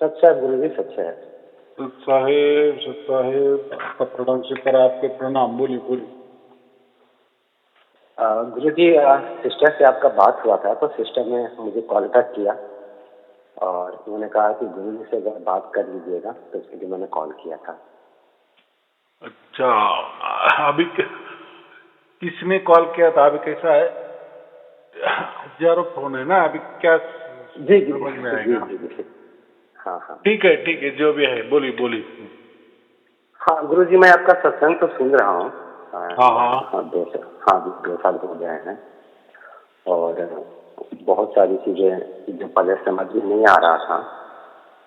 सच्चा है गुरु जी, सच्चा है। सत साहेब आपका प्रणाम स्वीकार, आपके प्रणाम। बोलिए बोलिए। गुरु जी, सिस्टर से आपका बात हुआ था तो सिस्टर ने मुझे कांटेक्ट किया और उन्होंने कहा कि गुरु जी से अगर बात कर लीजिएगा, तो इसके लिए मैंने कॉल किया था। अच्छा, अभी किसने कॉल किया था? अभी कैसा है, हजारों फोन है ना अभी, क्या जी जी समझ में जी आएगा? जी जी। हाँ हाँ ठीक है, जो भी है बोलिए बोलिए। हाँ गुरु जी, मैं आपका सत्संग तो सुन रहा हूँ। हाँ हाँ हाँ, 2 साल हो गए हैं और बहुत सारी चीजें जो पहले समझ में नहीं आ रहा था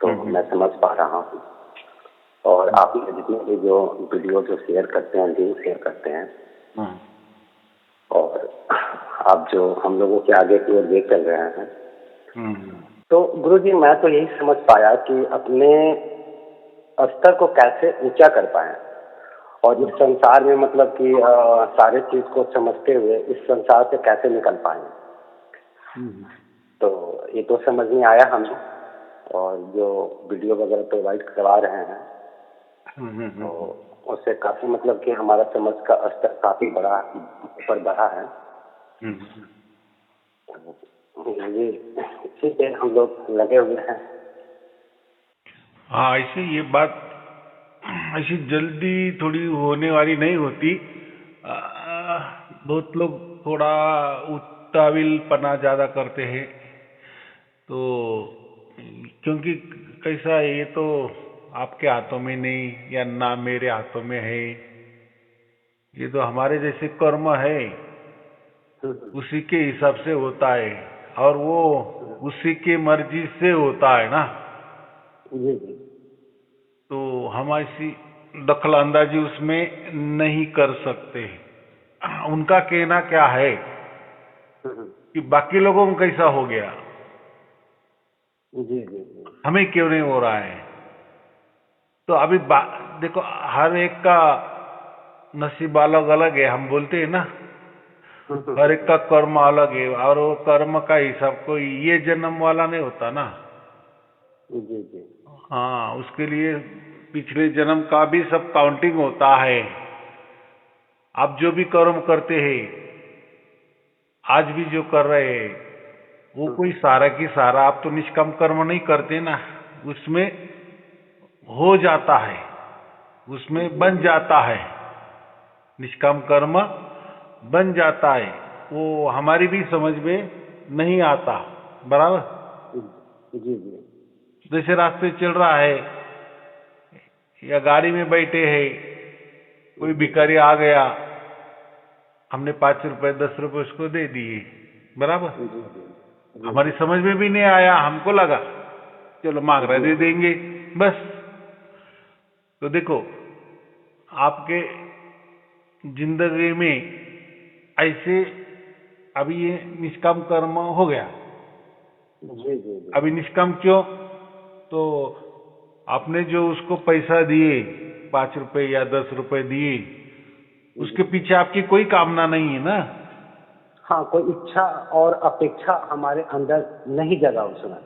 तो मैं समझ पा रहा हूँ। और आप जितने भी जो वीडियो जो शेयर करते हैं, लिंक शेयर करते हैं, और आप जो हम लोगों के आगे की ओर ले चल रहे हैं, तो गुरु जी मैं तो यही समझ पाया कि अपने स्तर को कैसे ऊंचा कर पाए और इस संसार में मतलब कि सारे चीज को समझते हुए इस संसार से कैसे निकल पाए। तो ये तो समझ नहीं आया हमें, और जो वीडियो वगैरह प्रोवाइड करवा रहे हैं तो उससे काफी मतलब कि हमारा समझ का स्तर काफी बड़ा ऊपर बढ़ा है। ये इसी पे हम लोग लगे हुए हैं। हाँ, ऐसे ये बात ऐसी जल्दी थोड़ी होने वाली नहीं होती। बहुत लोग थोड़ा उताविलपना ज्यादा करते हैं, तो क्योंकि कैसा है, ये तो आपके हाथों में नहीं या ना मेरे हाथों में है, ये तो हमारे जैसे कर्म है, उसी के हिसाब से होता है और वो उसी की मर्जी से होता है ना। जी जी तो हम ऐसी दखल अंदाजी उसमें नहीं कर सकते। उनका कहना क्या है कि बाकी लोगों को कैसा हो गया, जी जी हमें क्यों नहीं हो रहा है। तो अभी देखो, हर एक का नसीब अलग अलग है, हम बोलते हैं ना, हर एक का कर्म अलग है और वो कर्म का हिसाब कोई ये जन्म वाला नहीं होता ना। जी जी हाँ, उसके लिए पिछले जन्म का भी सब काउंटिंग होता है। आप जो भी कर्म करते हैं, आज भी जो कर रहे हैं, वो कोई सारा की सारा आप तो निष्काम कर्म नहीं करते ना, उसमें हो जाता है, उसमें बन जाता है, निष्काम कर्म बन जाता है। वो हमारी भी समझ में नहीं आता। बराबर। जी जी जैसे रास्ते चल रहा है या गाड़ी में बैठे हैं, कोई भिखारी आ गया, हमने 5 रुपए 10 रुपए उसको दे दिए, बराबर। हमारी समझ में भी नहीं आया, हमको लगा चलो मांग रहा दे देंगे बस। तो देखो, आपके जिंदगी में ऐसे अभी ये निष्काम कर्म हो गया। जी जी अभी निष्काम क्यों? तो आपने जो उसको पैसा दिए, 5 रुपए या 10 रुपए दिए, उसके पीछे आपकी कोई कामना नहीं है ना। हाँ, कोई इच्छा और अपेक्षा हमारे अंदर नहीं जगा उसमें।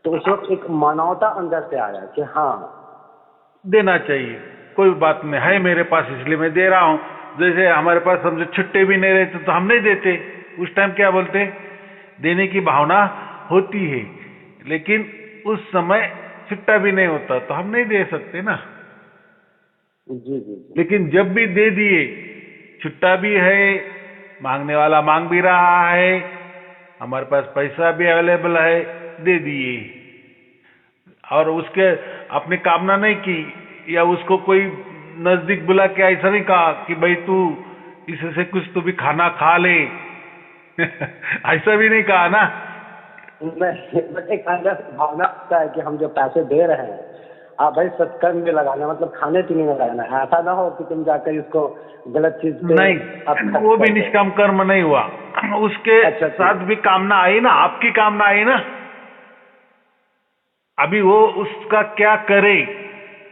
तो उस वक्त एक मानवता अंदर से आया कि हाँ देना चाहिए, कोई बात नहीं है मेरे पास इसलिए मैं दे रहा हूं। जैसे हमारे पास समझो छुट्टे भी नहीं रहते तो हम नहीं देते, उस टाइम क्या बोलते, देने की भावना होती है, लेकिन उस समय छुट्टा भी नहीं होता तो हम नहीं दे सकते ना। जी जी लेकिन जब भी दे दिए, छुट्टा भी है, मांगने वाला मांग भी रहा है, हमारे पास पैसा भी अवेलेबल है, दे दिए। और उसके अपनी कामना नहीं की या उसको कोई नजदीक बुला के ऐसा नहीं कहा कि भाई तू इससे कुछ तो भी खाना खा ले ऐसा भी नहीं कहा ना। बस एक अंदर भावना होता है कि हम जो पैसे दे रहे हैं, आप भाई सत्कर्म में लगाना, मतलब खाने पीने में लगाना। ऐसा ना हो कि तुम जाकर इसको गलत चीज पे नहीं, वो भी निष्काम कर्म नहीं हुआ। उसके साथ भी कामना आई ना, आपकी कामना आई ना। अभी वो उसका क्या करे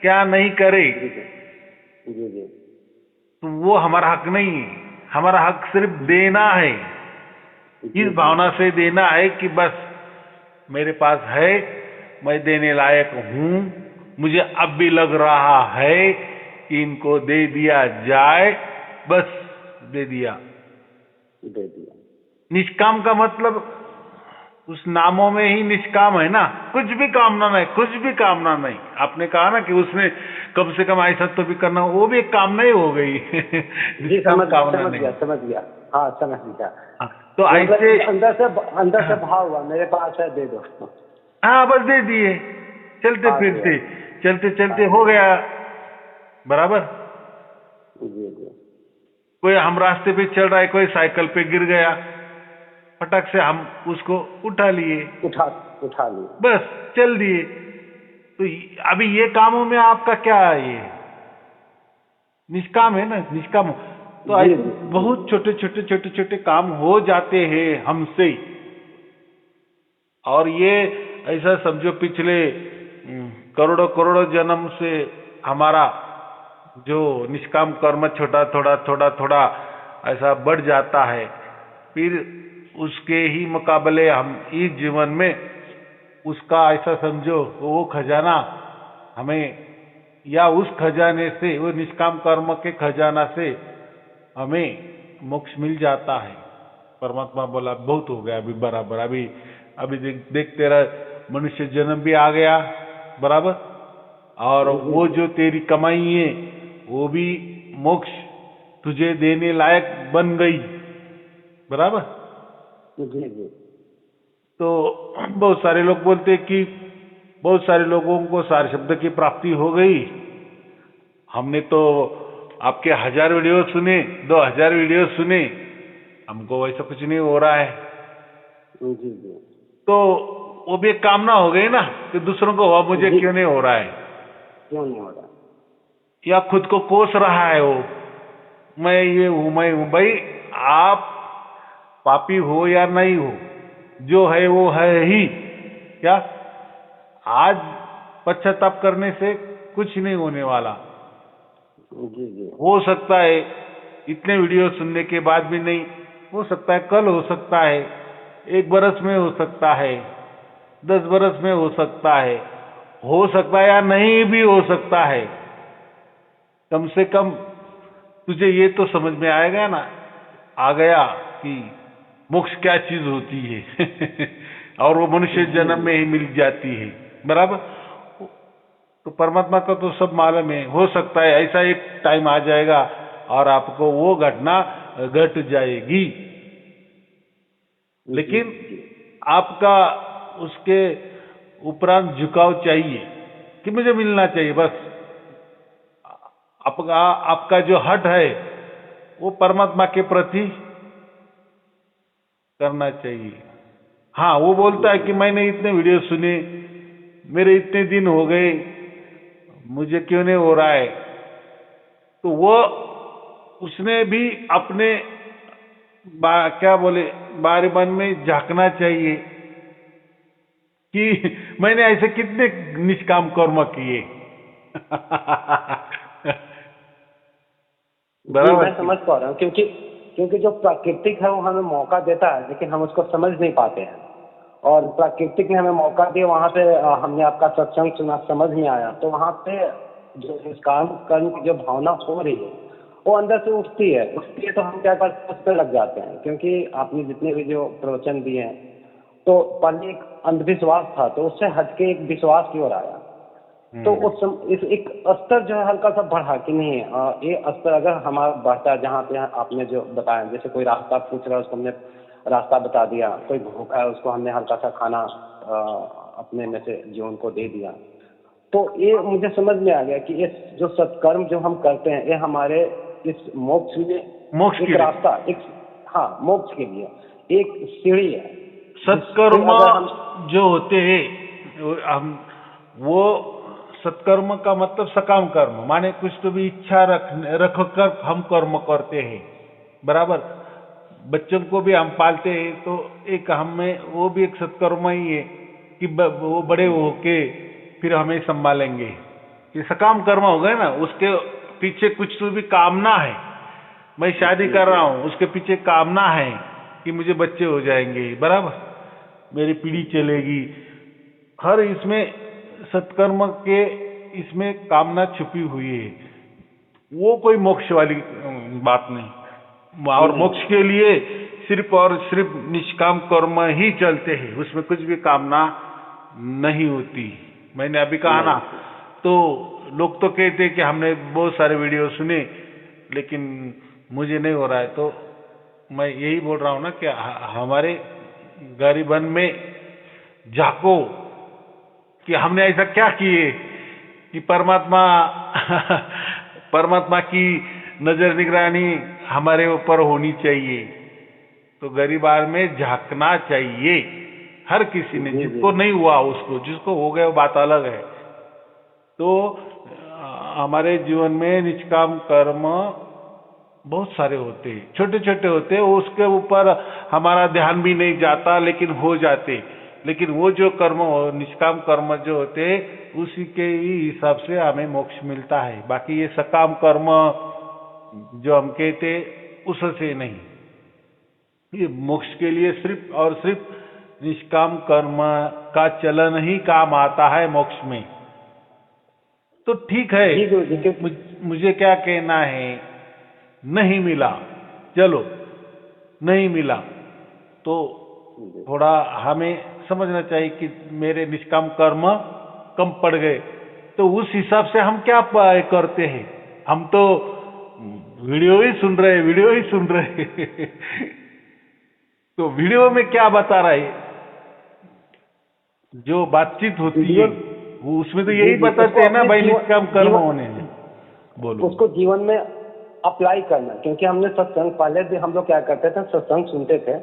क्या नहीं करे, जी जी तो वो हमारा हक नहीं है। हमारा हक सिर्फ देना है, इस भावना से देना है कि बस मेरे पास है, मैं देने लायक हूं, मुझे अब भी लग रहा है कि इनको दे दिया जाए, बस दे दिया। दे दिया। निष्काम का मतलब उस नामों में ही निष्काम है ना, कुछ भी कामना नहीं, कुछ भी कामना नहीं। आपने कहा ना कि उसने कम से कम ऐसा तो भी करना, वो भी एक कामना ही हो गई। जी निष्काम कामना समझ नहीं। गया, समझ गया। हाँ समझ गया। हाँ, तो मतलब ऐसे अंदर से भाव हुआ, मेरे पास है, दे दो। हाँ बस दे दिए, चलते आ गया। फिरते, चलते चलते आ हो गया। गया बराबर। जी जी। कोई हम रास्ते पे चल रहा है, कोई साइकिल पे गिर गया, फटक से हम उसको उठा लिए, उठा उठा लिया। बस चल दिए। तो अभी ये कामों में आपका क्या है, ये निष्काम है ना, निष्काम। तो जी ऐसे जी जी। बहुत छोटे छोटे काम हो जाते हैं हमसे। और ये ऐसा समझो पिछले करोड़ों करोड़ों जन्म से हमारा जो निष्काम कर्म थोड़ा थोड़ा ऐसा बढ़ जाता है, फिर उसके ही मुकाबले हम इस जीवन में उसका ऐसा समझो वो खजाना हमें, या उस खजाने से, वो निष्काम कर्म के खजाना से हमें मोक्ष मिल जाता है। परमात्मा बोला बहुत हो गया, अभी बराबर, अभी अभी देख तेरा मनुष्य जन्म भी आ गया बराबर, और वो जो तेरी कमाई है वो भी मोक्ष तुझे देने लायक बन गई बराबर। जी जी। तो बहुत सारे लोग बोलते हैं कि बहुत सारे लोगों को सारे शब्द की प्राप्ति हो गई। हमने तो आपके 1000 वीडियो सुने, 2000 वीडियो सुने, हमको वैसा कुछ नहीं हो रहा है। जी जी। तो वो भी एक कामना हो गई ना कि दूसरों को हुआ, मुझे जी। क्यों नहीं हो रहा है, क्यों नहीं हो रहा? या खुद को कोस रहा है वो, मैं ये हूं, मैं हूं। भाई आप पापी हो या नहीं हो, जो है वो है ही। क्या आज पश्चाताप करने से कुछ नहीं होने वाला। जी जी। हो सकता है इतने वीडियो सुनने के बाद भी नहीं हो सकता है, कल हो सकता है, 1 बरस में हो सकता है, 10 बरस में हो सकता है या नहीं भी हो सकता है। कम से कम तुझे ये तो समझ में आएगा ना, आ गया कि मोक्ष क्या चीज होती है। और वो मनुष्य जन्म में ही मिल जाती है बराबर। तो परमात्मा का तो सब मालूम है। हो सकता है ऐसा एक टाइम आ जाएगा और आपको वो घटना घट जाएगी, लेकिन आपका उसके उपरांत झुकाव चाहिए कि मुझे मिलना चाहिए बस। आपका जो हट है वो परमात्मा के प्रति करना चाहिए। हाँ, वो बोलता है कि मैंने इतने वीडियो सुने, मेरे इतने दिन हो गए, मुझे क्यों नहीं हो रहा है। तो वो उसने भी अपने क्या बोले बारे मन में झांकना चाहिए कि मैंने ऐसे कितने निष्काम कर्म किए। जी मैं बराबर। समझ पा रहा हूँ, क्योंकि जो प्राकृतिक है वो हमें मौका देता है, लेकिन हम उसको समझ नहीं पाते हैं। और प्राकृतिक ने हमें मौका दिया, वहाँ पे हमने आपका सत्संग सुना, समझ में आया, तो वहाँ पे जो निष्काम कर्म की जो भावना हो रही है वो अंदर से उठती है तो हम क्या करते हैं, उस पर लग जाते हैं। क्योंकि आपने जितने भी जो प्रवचन दिए हैं, तो पहले एक अंधविश्वास था, तो उससे हटके एक विश्वास की ओर आया। तो इस एक स्तर जो है हल्का सा बढ़ा कि नहीं, ये स्तर अगर हमारा बढ़ता है, जहाँ पे आपने जो बताया, जैसे कोई रास्ता पूछ रहा है उसको हमने रास्ता बता दिया, कोई भूखा है उसको हमने हल्का सा खाना अपने में से जो उनको दे दिया, तो ये मुझे समझ में आ गया कि ये जो सत्कर्म जो हम करते हैं, ये हमारे इस मोक्ष में मोक्ष एक के लिए, रास्ता, एक हाँ मोक्ष के लिए एक सीढ़ी है। सत्कर्म अगर हम जो होते हैं हम, वो सत्कर्म का मतलब सकाम कर्म, माने कुछ तो भी इच्छा रख कर हम कर्म करते हैं बराबर। बच्चों को भी हम पालते हैं तो एक हमें वो भी एक सत्कर्म ही है कि वो बड़े होके फिर हमें संभालेंगे। ये सकाम कर्म हो गए ना, उसके पीछे कुछ तो भी कामना है। मैं शादी कर रहा हूँ, उसके पीछे कामना है कि मुझे बच्चे हो जाएंगे बराबर, मेरी पीढ़ी चलेगी। हर इसमें सत्कर्म के इसमें कामना छुपी हुई है, वो कोई मोक्ष वाली बात नहीं। और मोक्ष के लिए सिर्फ और सिर्फ निष्काम कर्म ही चलते हैं, उसमें कुछ भी कामना नहीं होती। मैंने अभी कहा ना, तो लोग तो कहते हैं कि हमने बहुत सारे वीडियो सुने लेकिन मुझे नहीं हो रहा है। तो मैं यही बोल रहा हूँ ना कि हमारे गरीबन में झाको कि हमने ऐसा क्या किए कि परमात्मा की नजर निगरानी हमारे ऊपर होनी चाहिए। तो गरीबार में झांकना चाहिए हर किसी ने, जिसको नहीं हुआ उसको, जिसको हो गया वो बात अलग है। तो हमारे जीवन में निष्काम कर्म बहुत सारे होते हैं, छोटे छोटे होते हैं, उसके ऊपर हमारा ध्यान भी नहीं जाता लेकिन हो जाते। लेकिन वो जो कर्म निष्काम कर्म जो होते उसी के ही हिसाब से हमें मोक्ष मिलता है। बाकी ये सकाम कर्म जो हम कहते उससे नहीं। ये मोक्ष के लिए सिर्फ और सिर्फ निष्काम कर्म का चलन ही काम आता है मोक्ष में। तो ठीक है, मुझे क्या कहना है, नहीं मिला, चलो नहीं मिला तो थोड़ा हमें समझना चाहिए कि मेरे निष्काम कर्म कम पड़ गए, तो उस हिसाब से हम क्या करते हैं। हम तो वीडियो ही सुन रहे तो वीडियो में क्या बता रहा है, जो बातचीत होती है वो उसमें तो यही बताते हैं ना भाई निष्काम कर्म होने हैं। बोलो, उसको जीवन में अप्लाई करना। क्योंकि हमने सत्संग पहले भी हम लोग क्या करते थे, सत्संग सुनते थे,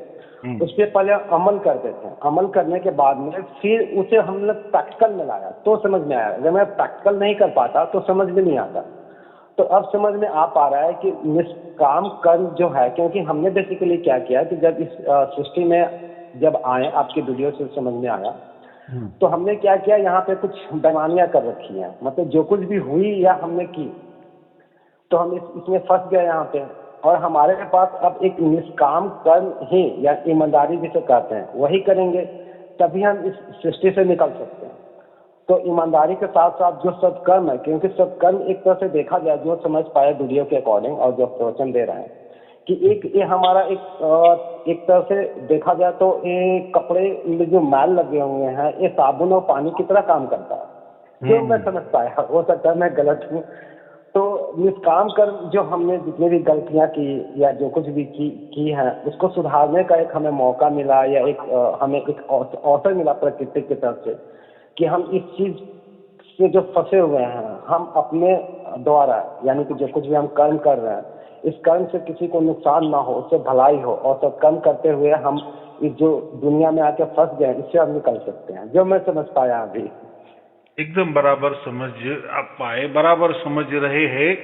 उस पर पहले अमल करते थे। अमल करने के बाद में फिर उसे हमने प्रैक्टिकल में लाया तो समझ में आया। अगर मैं प्रैक्टिकल नहीं कर पाता तो समझ में नहीं आता। तो अब समझ में आ पा रहा है कि निष्काम कर्म जो है, क्योंकि हमने बेसिकली क्या किया कि जब इस सृष्टि में जब आए, आपकी वीडियो से समझ में आया, तो हमने क्या किया, यहाँ पे कुछ बेईमानियां कर रखी हैं। मतलब जो कुछ भी हुई या हमने की तो हम इसमें फंस गए यहाँ पे। और हमारे पास अब एक निष्काम कर्म ही या ईमानदारी जिसे कहते हैं वही करेंगे, तभी हम इस सृष्टि से निकल सकते हैं। तो ईमानदारी के साथ साथ जो सत्कर्म है, क्योंकि सत्कर्म एक तरह से देखा जाए, जो समझ पाए वीडियो के अकॉर्डिंग और जो प्रवचन दे रहे हैं, कि ये हमारा एक तरह से देखा जाए तो ये कपड़े में जो मैल लगे हुए हैं, ये साबुन और पानी की तरह काम करता है। जो मैं समझ पाया, हो सकता है मैं गलत हूँ। तो निष्काम कर्म जो हमने जितनी भी गलतियां की या जो कुछ भी की है, उसको सुधारने का एक हमें मौका मिला या हमें एक अवसर मिला प्रकृति की तरफ से, कि हम इस चीज से जो फंसे हुए हैं, हम अपने द्वारा यानी कि जो कुछ भी हम कर्म कर रहे हैं, इस कर्म से किसी को नुकसान ना हो, उससे भलाई हो, और सब कर्म करते हुए हम इस जो दुनिया में आके फंस गए, इससे हम निकल सकते हैं। जो मैं समझ पाया अभी एकदम बराबर समझ आप पाए, बराबर समझ रहे हैं।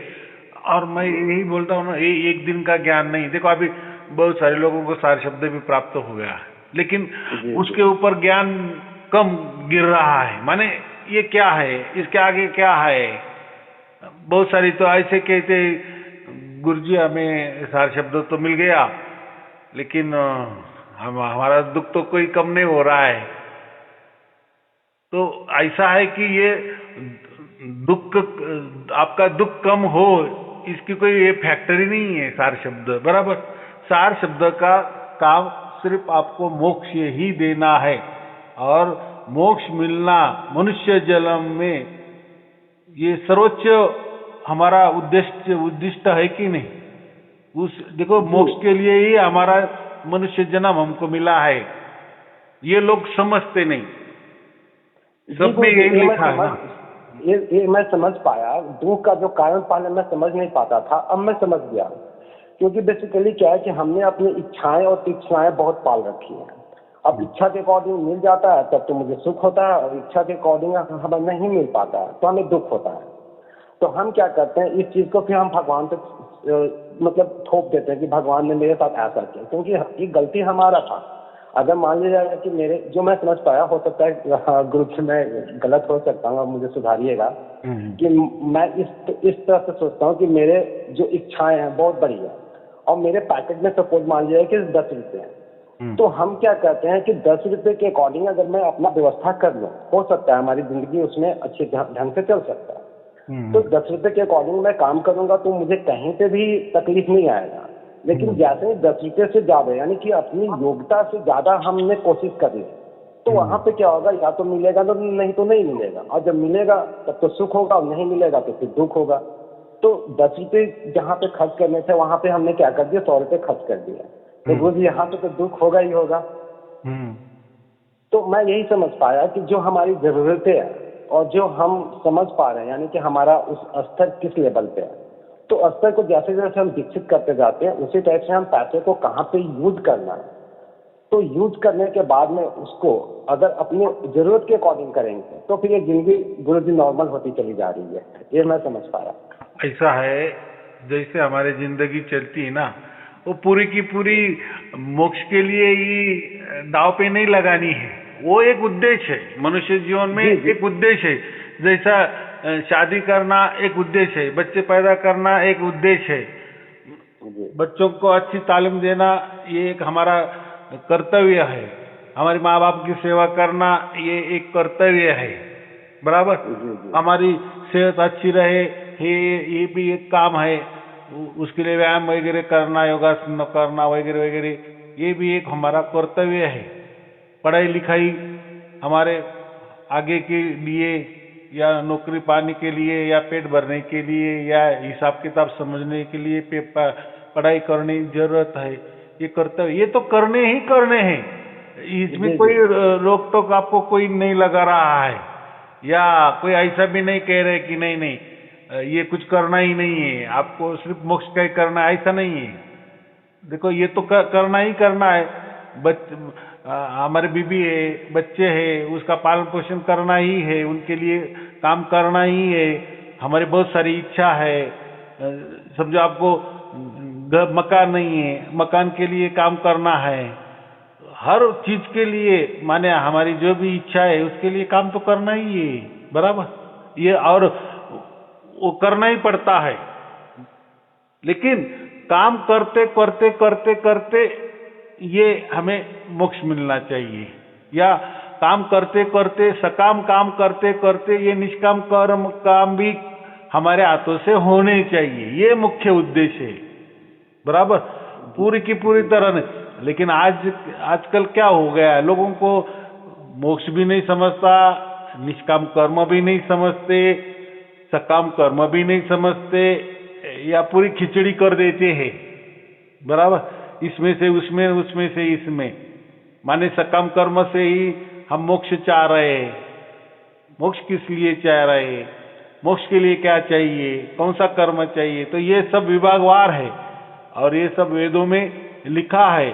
और मैं यही बोलता हूँ ना, ये एक दिन का ज्ञान नहीं। देखो अभी बहुत सारे लोगों को सार शब्द भी प्राप्त हो गया है, लेकिन उसके ऊपर ज्ञान कम गिर रहा है। माने ये क्या है, इसके आगे क्या है। बहुत सारी तो ऐसे कहते गुरुजी हमें सार शब्द तो मिल गया, लेकिन हमारा दुख तो कोई कम नहीं हो रहा है। तो ऐसा है कि ये दुख, आपका दुख कम हो, इसकी कोई ये फैक्टरी नहीं है सार शब्द। बराबर, सार शब्द का काम सिर्फ आपको मोक्ष ही देना है, और मोक्ष मिलना मनुष्य जन्म में ये सर्वोच्च हमारा उद्दिष्ट है कि नहीं। देखो मोक्ष के लिए ही हमारा मनुष्य जन्म हमको मिला है, ये लोग समझते नहीं। सब में यही लिखा है ना। ये मैं समझ पाया। दुख का जो कारण पहले मैं समझ नहीं पाता था, अब मैं समझ गया। क्योंकि बेसिकली क्या है कि हमने अपनी इच्छाएं और तीक्षाएं बहुत पाल रखी हैं। अब इच्छा के अकॉर्डिंग मिल जाता है तब तो मुझे सुख होता है, और इच्छा के अकॉर्डिंग हमें नहीं मिल पाता है तो हमें दुख होता है। तो हम क्या करते हैं, इस चीज को फिर हम भगवान पे मतलब थोप देते हैं कि भगवान ने मेरे साथ ऐसा किया, क्योंकि ये गलती हमारा था। अगर मान लिया जाएगा कि मेरे, जो मैं समझ पाया, हो सकता है ग्रुप से मैं गलत हो सकता हूँ, मुझे सुधारिएगा, कि मैं इस तरह से सोचता हूँ कि मेरे जो इच्छाएं हैं बहुत बड़ी है, और मेरे पैकेट में सपोज मान लिया कि 10 रुपये हैं, तो हम क्या कहते हैं कि 10 रुपए के अकॉर्डिंग अगर मैं अपना व्यवस्था कर लूँ, हो सकता है हमारी जिंदगी उसमें अच्छे ढंग से चल सकता है। तो 10 रुपए के अकॉर्डिंग मैं काम करूंगा तो मुझे कहीं पे भी तकलीफ नहीं आएगा। लेकिन जैसे ही 10 रुपए से ज्यादा यानी कि अपनी योग्यता से ज्यादा हमने कोशिश कर ली, तो वहां पे क्या होगा, या तो मिलेगा तो नहीं तो नहीं मिलेगा, और जब मिलेगा तब तो सुख होगा और नहीं मिलेगा तो फिर दुख होगा। तो 10 रुपए जहाँ पे खर्च करने थे वहां पे हमने क्या कर दिया, 100 रुपए खर्च कर दिया, तो रोज यहाँ पे तो दुख होगा ही होगा। तो मैं यही समझ पाया कि जो हमारी जरूरतें हैं और जो हम समझ पा रहे हैं, यानी कि हमारा उस स्तर किस लेवल पे है, तो स्तर को जैसे जैसे हम विकसित करते जाते हैं उसी टाइप से हम पैसे को कहाँ पे यूज करना है, तो यूज करने के बाद में उसको अगर अपनी जरूरत के अकॉर्डिंग करेंगे तो फिर ये जिंदगी गुरु जी नॉर्मल होती चली जा रही है। ये मैं समझ पाया। ऐसा है, जैसे हमारी जिंदगी चलती है ना, वो पूरी की पूरी मोक्ष के लिए ही दाव पे नहीं लगानी है। वो एक उद्देश्य है, मनुष्य जीवन में एक उद्देश्य है। जैसा शादी करना एक उद्देश्य है, बच्चे पैदा करना एक उद्देश्य है, बच्चों को अच्छी तालीम देना ये एक हमारा कर्तव्य है, हमारे माँ बाप की सेवा करना ये एक कर्तव्य है, बराबर। हमारी सेहत अच्छी रहे ये भी एक काम है, उसके लिए व्यायाम वगैरह करना, योगासन करना वगैरह वगैरह ये भी एक हमारा कर्तव्य है। पढ़ाई लिखाई हमारे आगे के लिए या नौकरी पाने के लिए या पेट भरने के लिए या हिसाब किताब समझने के लिए पढ़ाई करने की जरूरत है, ये कर्तव्य, ये तो करने ही करने हैं। इसमें कोई रोक टोक आपको कोई नहीं लगा रहा है, या कोई ऐसा भी नहीं कह रहे कि नहीं नहीं ये कुछ करना ही नहीं है, आपको सिर्फ मोक्ष का ही करना है, ऐसा नहीं है। देखो ये तो करना ही करना है। हमारे बीबी है, बच्चे हैं, उसका पालन पोषण करना ही है, उनके लिए काम करना ही है। हमारी बहुत सारी इच्छा है, समझो आपको मकान नहीं है, मकान के लिए काम करना है, हर चीज के लिए माने हमारी जो भी इच्छा है उसके लिए काम तो करना ही है, बराबर। ये और वो करना ही पड़ता है। लेकिन काम करते करते करते करते ये हमें मोक्ष मिलना चाहिए, या काम करते करते सकाम काम करते करते ये निष्काम कर्म काम भी हमारे हाथों से होने चाहिए। ये मुख्य उद्देश्य है, बराबर, पूरी की पूरी तरह नहीं। लेकिन आजकल क्या हो गया है, लोगों को मोक्ष भी नहीं समझता, निष्काम कर्म भी नहीं समझते, सकाम कर्म भी नहीं समझते, या पूरी खिचड़ी कर देते हैं, बराबर। इसमें से उसमें, उसमें से इसमें, माने सकाम कर्म से ही हम मोक्ष चाह रहे हैं। मोक्ष किस लिए चाह रहे हैं, मोक्ष के लिए क्या चाहिए, कौन सा कर्म चाहिए, तो ये सब विभागवार है और ये सब वेदों में लिखा है।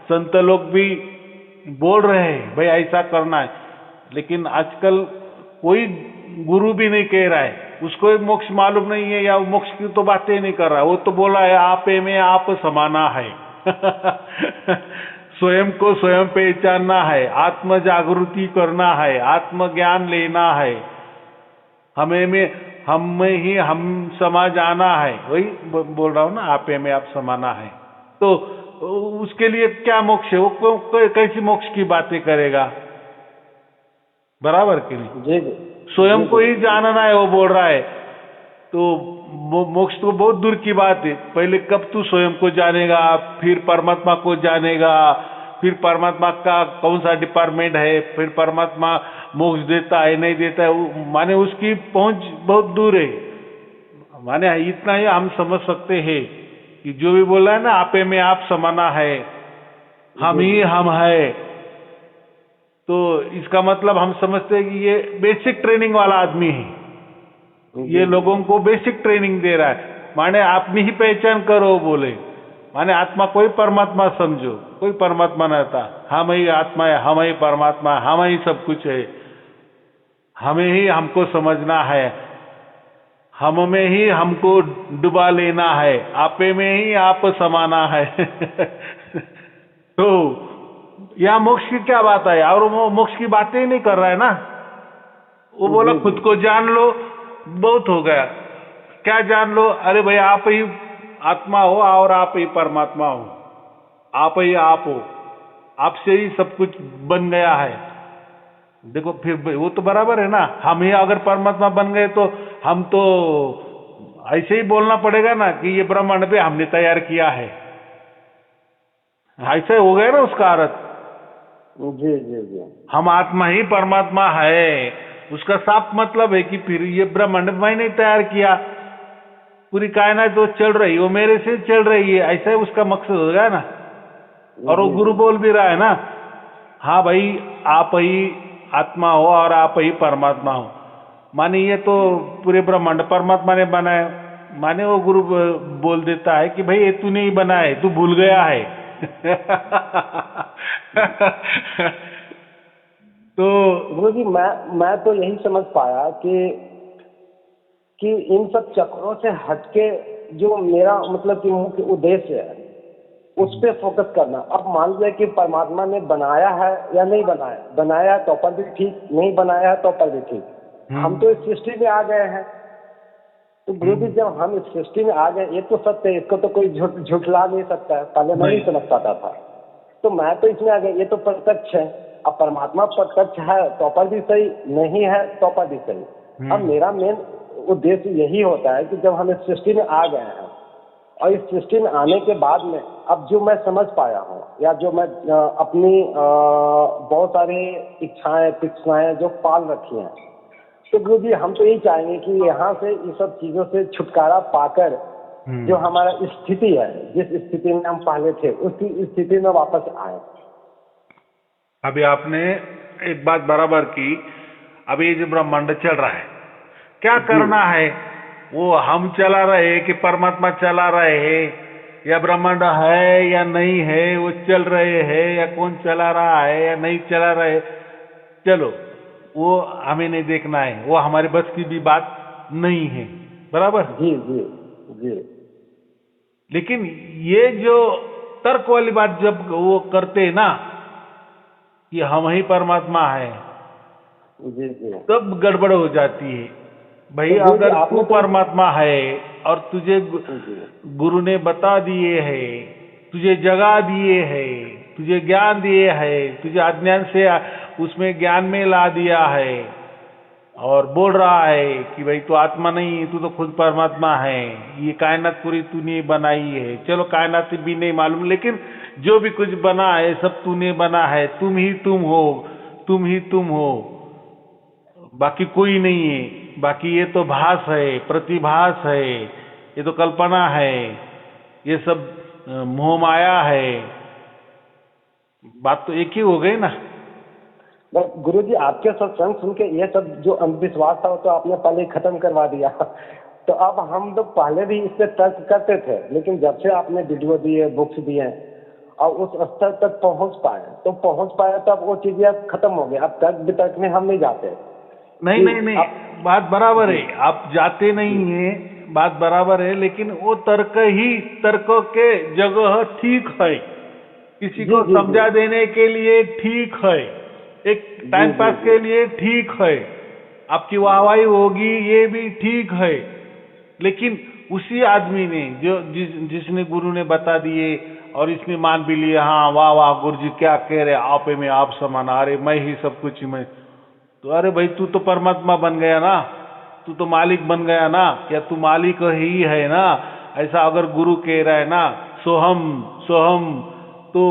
संत लोग भी बोल रहे हैं भाई ऐसा करना है, लेकिन आजकल कोई गुरु भी नहीं कह रहा है, उसको मोक्ष मालूम नहीं है, या मोक्ष की तो बातें नहीं कर रहा। वो तो बोला है आपे में आप समाना है स्वयं को स्वयं पहचानना है, आत्म जागृति करना है, आत्मज्ञान लेना है, हमें में हम में ही हम समा जाना है। वही बोल रहा हूँ ना, आपे में आप समाना है। तो उसके लिए क्या मोक्ष है, वो कैसी मोक्ष की बातें करेगा, बराबर के लिए स्वयं को ही जानना है, वो बोल रहा है। तो मोक्ष तो बहुत दूर की बात है। पहले कब तू स्वयं को जानेगा, फिर परमात्मा को जानेगा, फिर परमात्मा का कौन सा डिपार्टमेंट है, फिर परमात्मा मोक्ष देता है नहीं देता है, माने उसकी पहुंच बहुत दूर है। माने इतना ही हम समझ सकते हैं कि जो भी बोला है ना, आपे में आप समाना है, हम ही हम है, तो इसका मतलब हम समझते हैं कि ये बेसिक ट्रेनिंग वाला आदमी है, ये लोगों को बेसिक ट्रेनिंग दे रहा है। माने अपनी ही पहचान करो बोले, माने आत्मा कोई परमात्मा समझो, कोई परमात्मा नहीं था, हम ही आत्मा है, हम ही परमात्मा है, हम ही सब कुछ है, हमें ही हमको समझना है, हम में ही हमको डुबा लेना है, आपे में ही आप समाना है तो यहाँ मोक्ष की क्या बात है, और वो मोक्ष की बातें ही नहीं कर रहा है ना। वो बोला खुद को जान लो, बहुत हो गया। क्या जान लो, अरे भाई आप ही आत्मा हो और आप ही परमात्मा हो, आप ही आप हो, आपसे ही सब कुछ बन गया है। देखो फिर वो तो बराबर है ना, हम ही अगर परमात्मा बन गए तो हम तो ऐसे ही बोलना पड़ेगा ना कि ये ब्रह्मांड भी हमने तैयार किया है, ऐसे हो गया ना उसका अर्थ। जी जी जी। हम आत्मा ही परमात्मा है, उसका साफ मतलब है कि फिर ये ब्रह्मांड मैंने तैयार किया, पूरी कायनात जो चल रही है वो मेरे से चल रही है, ऐसा उसका मकसद हो गया ना। और वो जी गुरु जी। बोल भी रहा है ना, हाँ भाई आप ही आत्मा हो और आप ही परमात्मा हो। माने ये तो पूरे ब्रह्मांड परमात्मा ने बनाया, माने वो गुरु बोल देता है कि भाई ये तूने ही बनाया है, तू भूल गया है। तो गुरु जी, मैं तो यही समझ पाया कि इन सब चक्रों से हटके जो मेरा मतलब कि मुख्य उद्देश्य है उस पे फोकस करना। अब मान लिया कि परमात्मा ने बनाया है या नहीं बनाया, बनाया है तो पर भी ठीक, नहीं बनाया है तो पर भी ठीक, हम तो इस सृष्टि में आ गए हैं। तो गुरु जी जब हम इस सृष्टि में आ गए, ये तो सत्य है, इसको तो कोई झुठला नहीं सकता है। पहले मैं नहीं समझ पाता था, तो मैं तो इसमें आ गया, ये तो प्रत्यक्ष है। अब परमात्मा प्रत्यक्ष है तो पर भी सही, नहीं है तो पर भी सही। अब मेरा मेन उद्देश्य यही होता है कि जब हम इस सृष्टि में आ गए हैं और इस सृष्टि में आने के बाद में अब जो मैं समझ पाया हूँ या जो मैं अपनी बहुत सारी इच्छाएं तिक्षाएं जो पाल रखी हैं, तो गुरु जी हम तो यही चाहेंगे कि यहाँ से इस सब चीजों से छुटकारा पाकर जो हमारा स्थिति है, जिस स्थिति में हम पहले थे उसी स्थिति में वापस आए। अभी आपने एक बात बराबर की। अभी ये जो ब्रह्मांड चल रहा है, क्या करना है? वो हम चला रहे हैं कि परमात्मा चला रहे हैं, या ब्रह्मांड है या नहीं है, वो चल रहे हैं या कौन चला रहा है या नहीं चला रहे, चलो वो हमें नहीं देखना है, वो हमारे बस की भी बात नहीं है, बराबर। जी जी जी। लेकिन ये जो तर्क वाली बात जब वो करते हैं ना कि हम ही परमात्मा है, जी जी। तब गड़बड़ हो जाती है। भाई तो अगर तू आपने तो परमात्मा है और तुझे गुरु ने बता दिए है, तुझे जगा दिए है, तुझे ज्ञान दिए है, तुझे अज्ञान से उसमें ज्ञान में ला दिया है और बोल रहा है कि भाई तू आत्मा नहीं, तू तो खुद परमात्मा है, ये कायनात पूरी तूने बनाई है। चलो कायनात भी नहीं मालूम, लेकिन जो भी कुछ बना है सब तूने बना है, तुम ही तुम हो, तुम ही तुम हो, बाकी कोई नहीं है। बाकी ये तो भास है, प्रतिभास है, ये तो कल्पना है, ये सब मोह माया है। बात तो एक ही हो गई ना। गुरु जी आपके सत्संग सुन के ये सब जो अंधविश्वास था वो तो आपने पहले ही खत्म करवा दिया। तो अब हम लोग पहले भी इस पे तर्क करते थे, लेकिन जब से आपने वीडियो दिए, बुक्स दिए और उस स्तर तक पहुंच पाए तब वो चीजें अब खत्म हो गई। अब तर्क वितर्क में हम नहीं जाते। नहीं नहीं नहीं, बात बराबर है, आप जाते नहीं है, बात बराबर है, लेकिन वो तर्क के जगह ठीक है, किसी को समझा देने के लिए ठीक है, एक टाइम पास के लिए ठीक है, आपकी वाहवाही होगी ये भी ठीक है। लेकिन उसी आदमी ने जिसने गुरु ने बता दिए और इसने मान भी लिया, हाँ वाह वाह गुरु जी क्या कह रहे, आप में आप समान, अरे मैं ही सब कुछ मैं, तो अरे भाई तू तो परमात्मा बन गया ना, तू तो मालिक बन गया ना, या तू मालिक ही है ना। ऐसा अगर गुरु कह रहा है ना सोहम सोहम, तो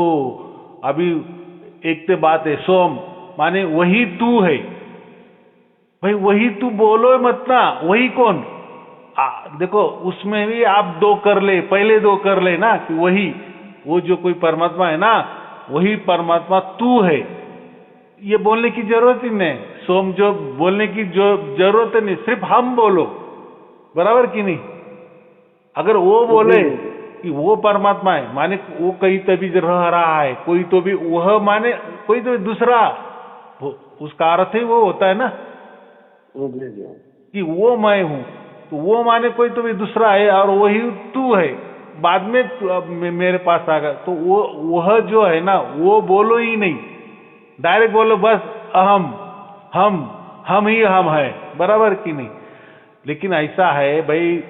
अभी एक तो बात है, सोम माने वही तू है। भाई वही तू बोलो मत ना, वही कौन? देखो उसमें भी आप दो कर ले, पहले दो कर ले ना, कि वही वो जो कोई परमात्मा है ना, वही परमात्मा तू है, ये बोलने की जरूरत ही नहीं। सोम जो बोलने की जो जरूरत है नहीं, सिर्फ हम बोलो, बराबर कि नहीं। अगर वो बोले कि वो परमात्मा है, माने वो कहीं तभी रह रहा है, कोई तो भी वह माने कोई तो दूसरा, उसका अर्थ ही वो होता है ना कि वो मैं हूं, तो वो माने कोई तो भी दूसरा है और वही तू है। बाद में मेरे पास आ गया, तो वो वह जो है ना वो बोलो ही नहीं, डायरेक्ट बोलो बस अहम, हम ही हम है, बराबर कि नहीं। लेकिन ऐसा है भाई,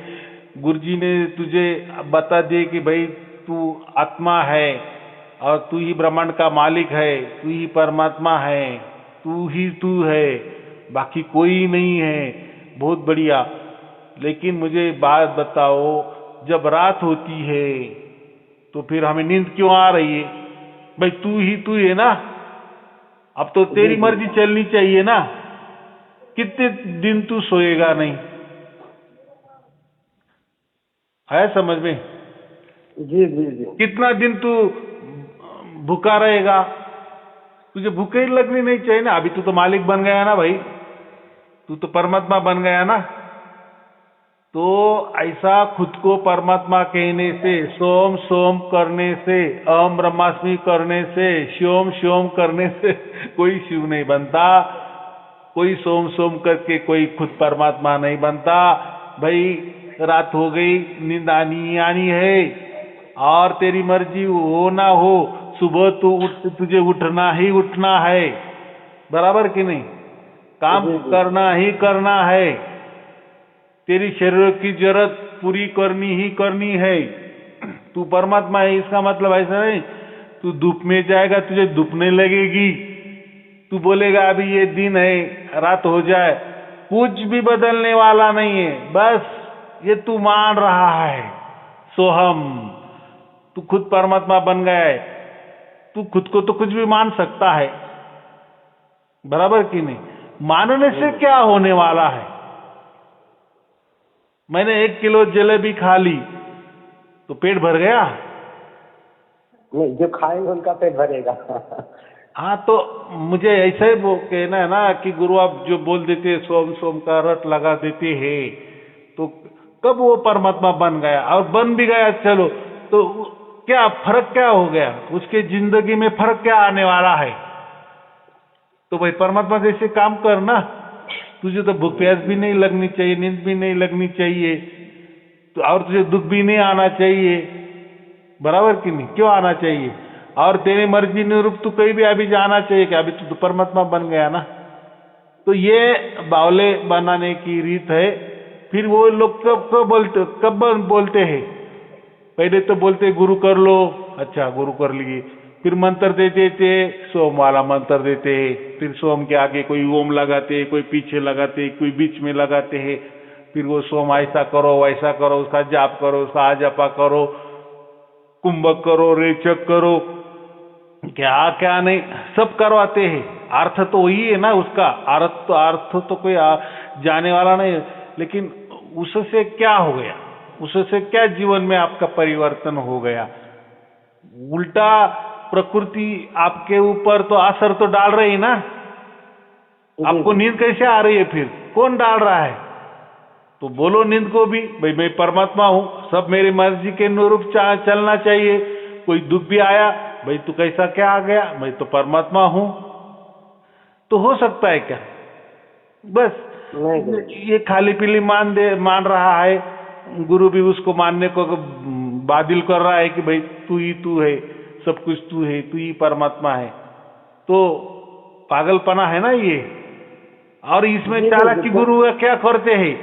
गुरुजी ने तुझे बता दिए कि भाई तू आत्मा है, और तू ही ब्रह्मांड का मालिक है, तू ही परमात्मा है, तू ही तू है, बाकी कोई नहीं है। बहुत बढ़िया। लेकिन मुझे बात बताओ, जब रात होती है तो फिर हमें नींद क्यों आ रही है? भाई तू ही तू है ना, अब तो तेरी मर्जी चलनी चाहिए ना। कितने दिन तू सोएगा नहीं? है समझ में? जी जी जी। कितना दिन तू भूखा रहेगा? तुझे भूखे ही लगनी नहीं चाहिए ना। अभी तू तो मालिक बन गया ना भाई, तू तो परमात्मा बन गया ना। तो ऐसा खुद को परमात्मा कहने से, सोम सोम करने से, अहम ब्रह्मास्मि करने से, श्योम श्योम करने से कोई शिव नहीं बनता। कोई सोम सोम करके कोई खुद परमात्मा नहीं बनता। भाई रात हो गई, नींद आनी आनी है, और तेरी मर्जी हो ना हो, सुबह तुझे उठना ही उठना है। बराबर कि नहीं? काम करना ही करना है। तेरी शरीर की जरूरत पूरी करनी ही करनी है। तू परमात्मा है, इसका मतलब ऐसा नहीं तू धूप में जाएगा तुझे धूपने लगेगी। तू बोलेगा अभी ये दिन है, रात हो जाए, कुछ भी बदलने वाला नहीं है। बस ये तू मान रहा है सोहम। तू खुद परमात्मा बन गया है। तू खुद को तो कुछ भी मान सकता है। बराबर कि नहीं? मानने से क्या होने वाला है? मैंने 1 किलो जलेबी खा ली तो पेट भर गया? नहीं, जो खाएंगे उनका पेट भरेगा। हाँ, तो मुझे ऐसा ही कहना है ना कि गुरु आप जो बोल देते हैं, सोम सोम का रट लगा देते हैं, तो कब वो परमात्मा बन गया? और बन भी गया, चलो तो क्या फर्क क्या हो गया? उसके जिंदगी में फर्क क्या आने वाला है? तो भाई परमात्मा जैसे काम करना। तुझे तो भूख प्यास भी नहीं लगनी चाहिए, नींद भी नहीं लगनी चाहिए, तो और तुझे दुख भी नहीं आना चाहिए। बराबर कि नहीं? क्यों आना चाहिए? और तेरी मर्जी निरूप तू कहीं भी अभी जाना चाहिए कि अभी तू तो परमात्मा बन गया ना। तो ये बावले बनाने की रीत है। फिर वो लोग कब बोलते हैं? पहले तो बोलते गुरु कर लो, अच्छा गुरु कर लिए, फिर मंत्र देते थे, सोम वाला मंत्र देते हैं, फिर सोम के आगे कोई ओम लगाते, कोई पीछे लगाते, कोई बीच में लगाते हैं। फिर वो सोम ऐसा करो वैसा करो, उसका जाप करो, उसका आजपा करो, कुंभक करो, रेचक करो, क्या क्या नहीं सब करवाते हैं। अर्थ तो वही है ना उसका। अर्थ तो कोई जाने वाला नहीं है। लेकिन उससे क्या हो गया? उससे क्या जीवन में आपका परिवर्तन हो गया? उल्टा प्रकृति आपके ऊपर तो असर तो डाल रही है ना। आपको नींद कैसे आ रही है? फिर कौन डाल रहा है? तो बोलो नींद को भी, भाई मैं परमात्मा हूं, सब मेरी मर्जी के अनुरूप चलना चाहिए। कोई दुख भी आया, भाई तू कैसा क्या आ गया, मैं तो परमात्मा हूं। तो हो सकता है क्या? बस ये खाली पीली मान रहा है। गुरु भी उसको मानने को बाधिल कर रहा है कि भाई तू ही तू है, सब कुछ तू है, तू ही परमात्मा है। तो पागलपना है ना ये। और इसमें चालाकी गुरु क्या करते हैं?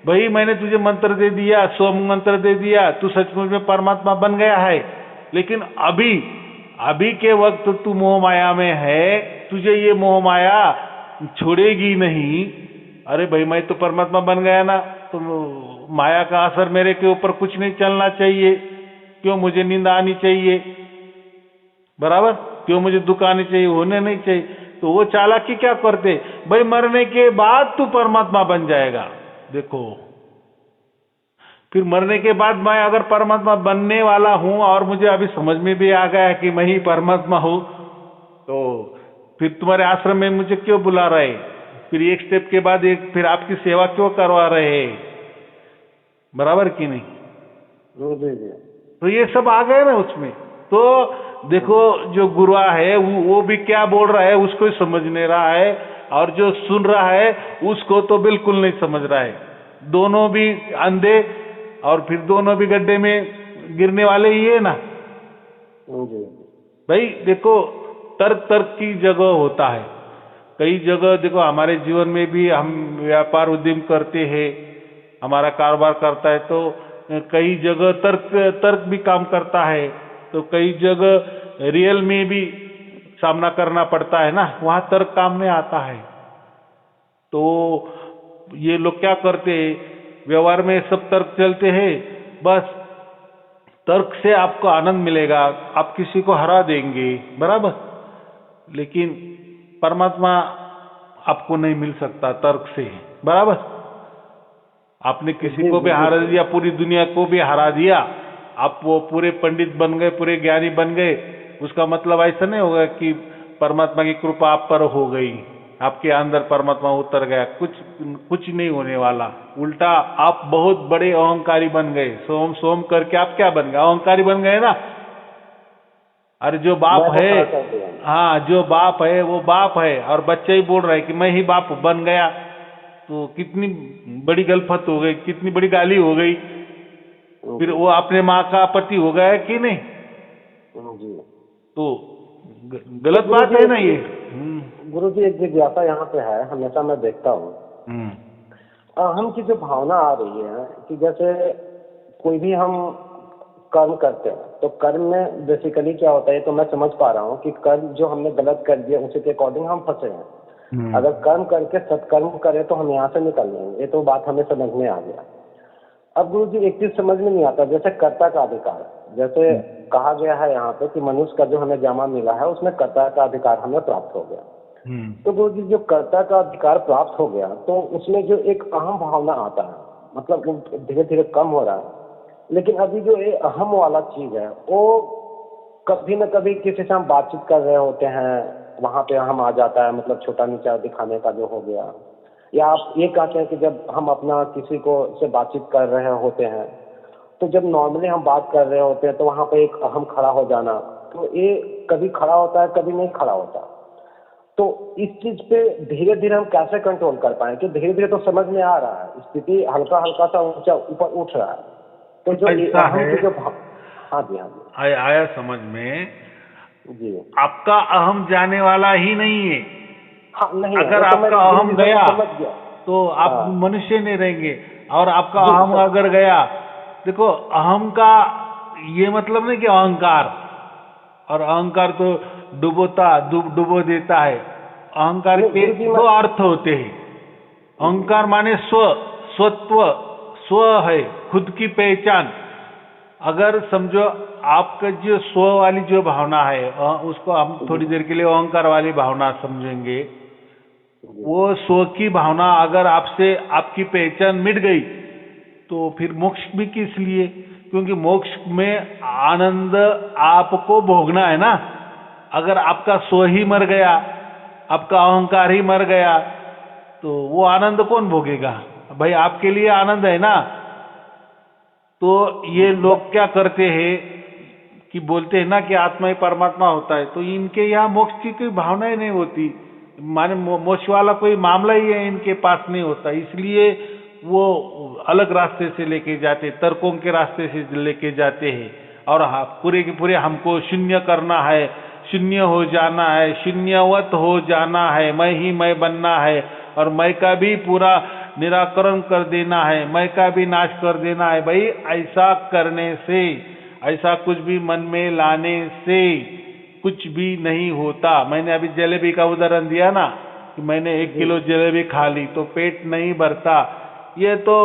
भाई मैंने तुझे मंत्र दे दिया, सोम मंत्र दे दिया, तू सचमुच में परमात्मा बन गया है, लेकिन अभी के वक्त तू मोह माया में है, तुझे ये मोह माया छोड़ेगी नहीं। अरे भाई मैं तो परमात्मा बन गया ना, तो माया का असर मेरे के ऊपर कुछ नहीं चलना चाहिए। क्यों मुझे नींद आनी चाहिए? बराबर? क्यों मुझे दुख आनी चाहिए? होने नहीं चाहिए। तो वो चालाकी क्या करते? भाई मरने के बाद तू परमात्मा बन जाएगा। देखो, फिर मरने के बाद मैं अगर परमात्मा बनने वाला हूं और मुझे अभी समझ में भी आ गया कि मैं ही परमात्मा हूं, तो फिर तुम्हारे आश्रम में मुझे क्यों बुला रहे? फिर एक स्टेप के बाद एक फिर आपकी सेवा क्यों करवा रहे? बराबर कि नहीं? तो ये सब आ गए ना उसमें। तो देखो, जो गुरुआ है वो भी क्या बोल रहा है उसको समझ नहीं रहा है, और जो सुन रहा है उसको तो बिल्कुल नहीं समझ रहा है। दोनों भी अंधे, और फिर दोनों भी गड्ढे में गिरने वाले ही है ना। भाई देखो, तर्क की जगह होता है। कई जगह देखो, हमारे जीवन में भी हम व्यापार उद्यम करते हैं, हमारा कारोबार करता है, तो कई जगह तर्क भी काम करता है। तो कई जगह रियल में भी सामना करना पड़ता है ना, वहां तर्क काम में आता है। तो ये लोग क्या करते हैं, व्यवहार में सब तर्क चलते हैं, बस तर्क से आपको आनंद मिलेगा, आप किसी को हरा देंगे, बराबर। लेकिन परमात्मा आपको नहीं मिल सकता तर्क से, बराबर। आपने किसी को भी हरा दिया, पूरी दुनिया को भी हरा दिया, आप वो पूरे पंडित बन गए, पूरे ज्ञानी बन गए, उसका मतलब ऐसा नहीं होगा कि परमात्मा की कृपा आप पर हो गई, आपके अंदर परमात्मा उतर गया। कुछ नहीं होने वाला, उल्टा आप बहुत बड़े अहंकारी बन गए। सोम सोम करके आप क्या बन गए, अहंकारी बन गए ना। अरे जो बाप है, हाँ, जो बाप है वो बाप है, और बच्चे ही बोल रहे हैं कि मैं ही बाप बन गया, तो कितनी बड़ी गलफत हो गई, कितनी बड़ी गाली हो गई। फिर वो अपने माँ का पति हो गया कि नहीं? तो गलत बात है ना ये। गुरु जी, एक जिज्ञासा यहाँ पे है, हमेशा मैं देखता हूँ हम की जो भावना आ रही है कि जैसे कोई भी हम कर्म करते हैं, तो कर्म में बेसिकली क्या होता है, तो मैं समझ पा रहा हूँ कि कर्म जो हमने गलत कर दिया उसी के अकॉर्डिंग हम फंसे हैं। अगर कर्म करके सत्कर्म करें तो हम यहाँ से निकल लेंगे, ये तो बात हमें समझ में आ गया। अब गुरु जी एक चीज समझ में नहीं आता, जैसे कर्ता का अधिकार, जैसे कहा गया है यहाँ पे कि मनुष्य का जो हमें जन्म मिला है उसमें कर्ता का अधिकार हमें प्राप्त हो गया। तो गुरु जी जो कर्ता का अधिकार प्राप्त हो गया, तो उसमें जो एक अहम भावना आता है, मतलब धीरे धीरे कम हो रहा है, लेकिन अभी जो ये अहम वाला चीज है वो कभी न कभी किसी से हम बातचीत कर रहे होते हैं, वहां पे हम आ जाता है, मतलब छोटा नीचा दिखाने का जो हो गया। या आप ये कहते हैं कि जब हम अपना किसी को से बातचीत कर रहे होते हैं, तो जब नॉर्मली हम बात कर रहे होते हैं तो वहां पे एक अहम खड़ा हो जाना, तो ये कभी खड़ा होता है कभी नहीं खड़ा होता। तो इस चीज पे धीरे धीरे हम कैसे कंट्रोल कर पाए कि धीरे धीरे तो समझ में आ रहा है, स्थिति हल्का हल्का सा ऊंचा ऊपर उठ रहा है, तो जो अहम की जो हाँ जी आया समझ में जी। आपका अहम जाने वाला ही नहीं है। हाँ, नहीं, अगर आपका अहम गया तो आप मनुष्य नहीं रहेंगे, और आपका अहम अगर गया, देखो अहम का ये मतलब नहीं कि अहंकार, और अहंकार तो डुबो देता है। अहंकार के दो अर्थ होते हैं। अहंकार माने स्वत्व, स्व है, खुद की पहचान। अगर समझो आपका जो स्व वाली जो भावना है, उसको हम थोड़ी देर के लिए अहंकार वाली भावना समझेंगे। वो स्व की भावना अगर आपसे आपकी पहचान मिट गई, तो फिर मोक्ष भी किस लिए? क्योंकि मोक्ष में आनंद आपको भोगना है ना। अगर आपका स्व ही मर गया, आपका अहंकार ही मर गया, तो वो आनंद कौन भोगेगा? भाई आपके लिए आनंद है ना। तो ये लोग क्या करते हैं कि बोलते हैं ना कि आत्मा ही परमात्मा होता है, तो इनके यहाँ मोक्ष की कोई भावना ही नहीं होती, माने मोक्ष वाला कोई मामला ही है इनके पास नहीं होता। इसलिए वो अलग रास्ते से लेके जाते, तर्कों के रास्ते से लेके जाते हैं, और पूरे के पूरे हमको शून्य करना है, शून्य हो जाना है, शून्यवत हो जाना है, मैं ही मैं बनना है, और मैं का भी पूरा निराकरण कर देना है, मैं का भी नाश कर देना है। भाई ऐसा करने से, ऐसा कुछ भी मन में लाने से कुछ भी नहीं होता। मैंने अभी जलेबी का उदाहरण दिया ना, कि मैंने 1 किलो जलेबी खा ली तो पेट नहीं भरता, ये तो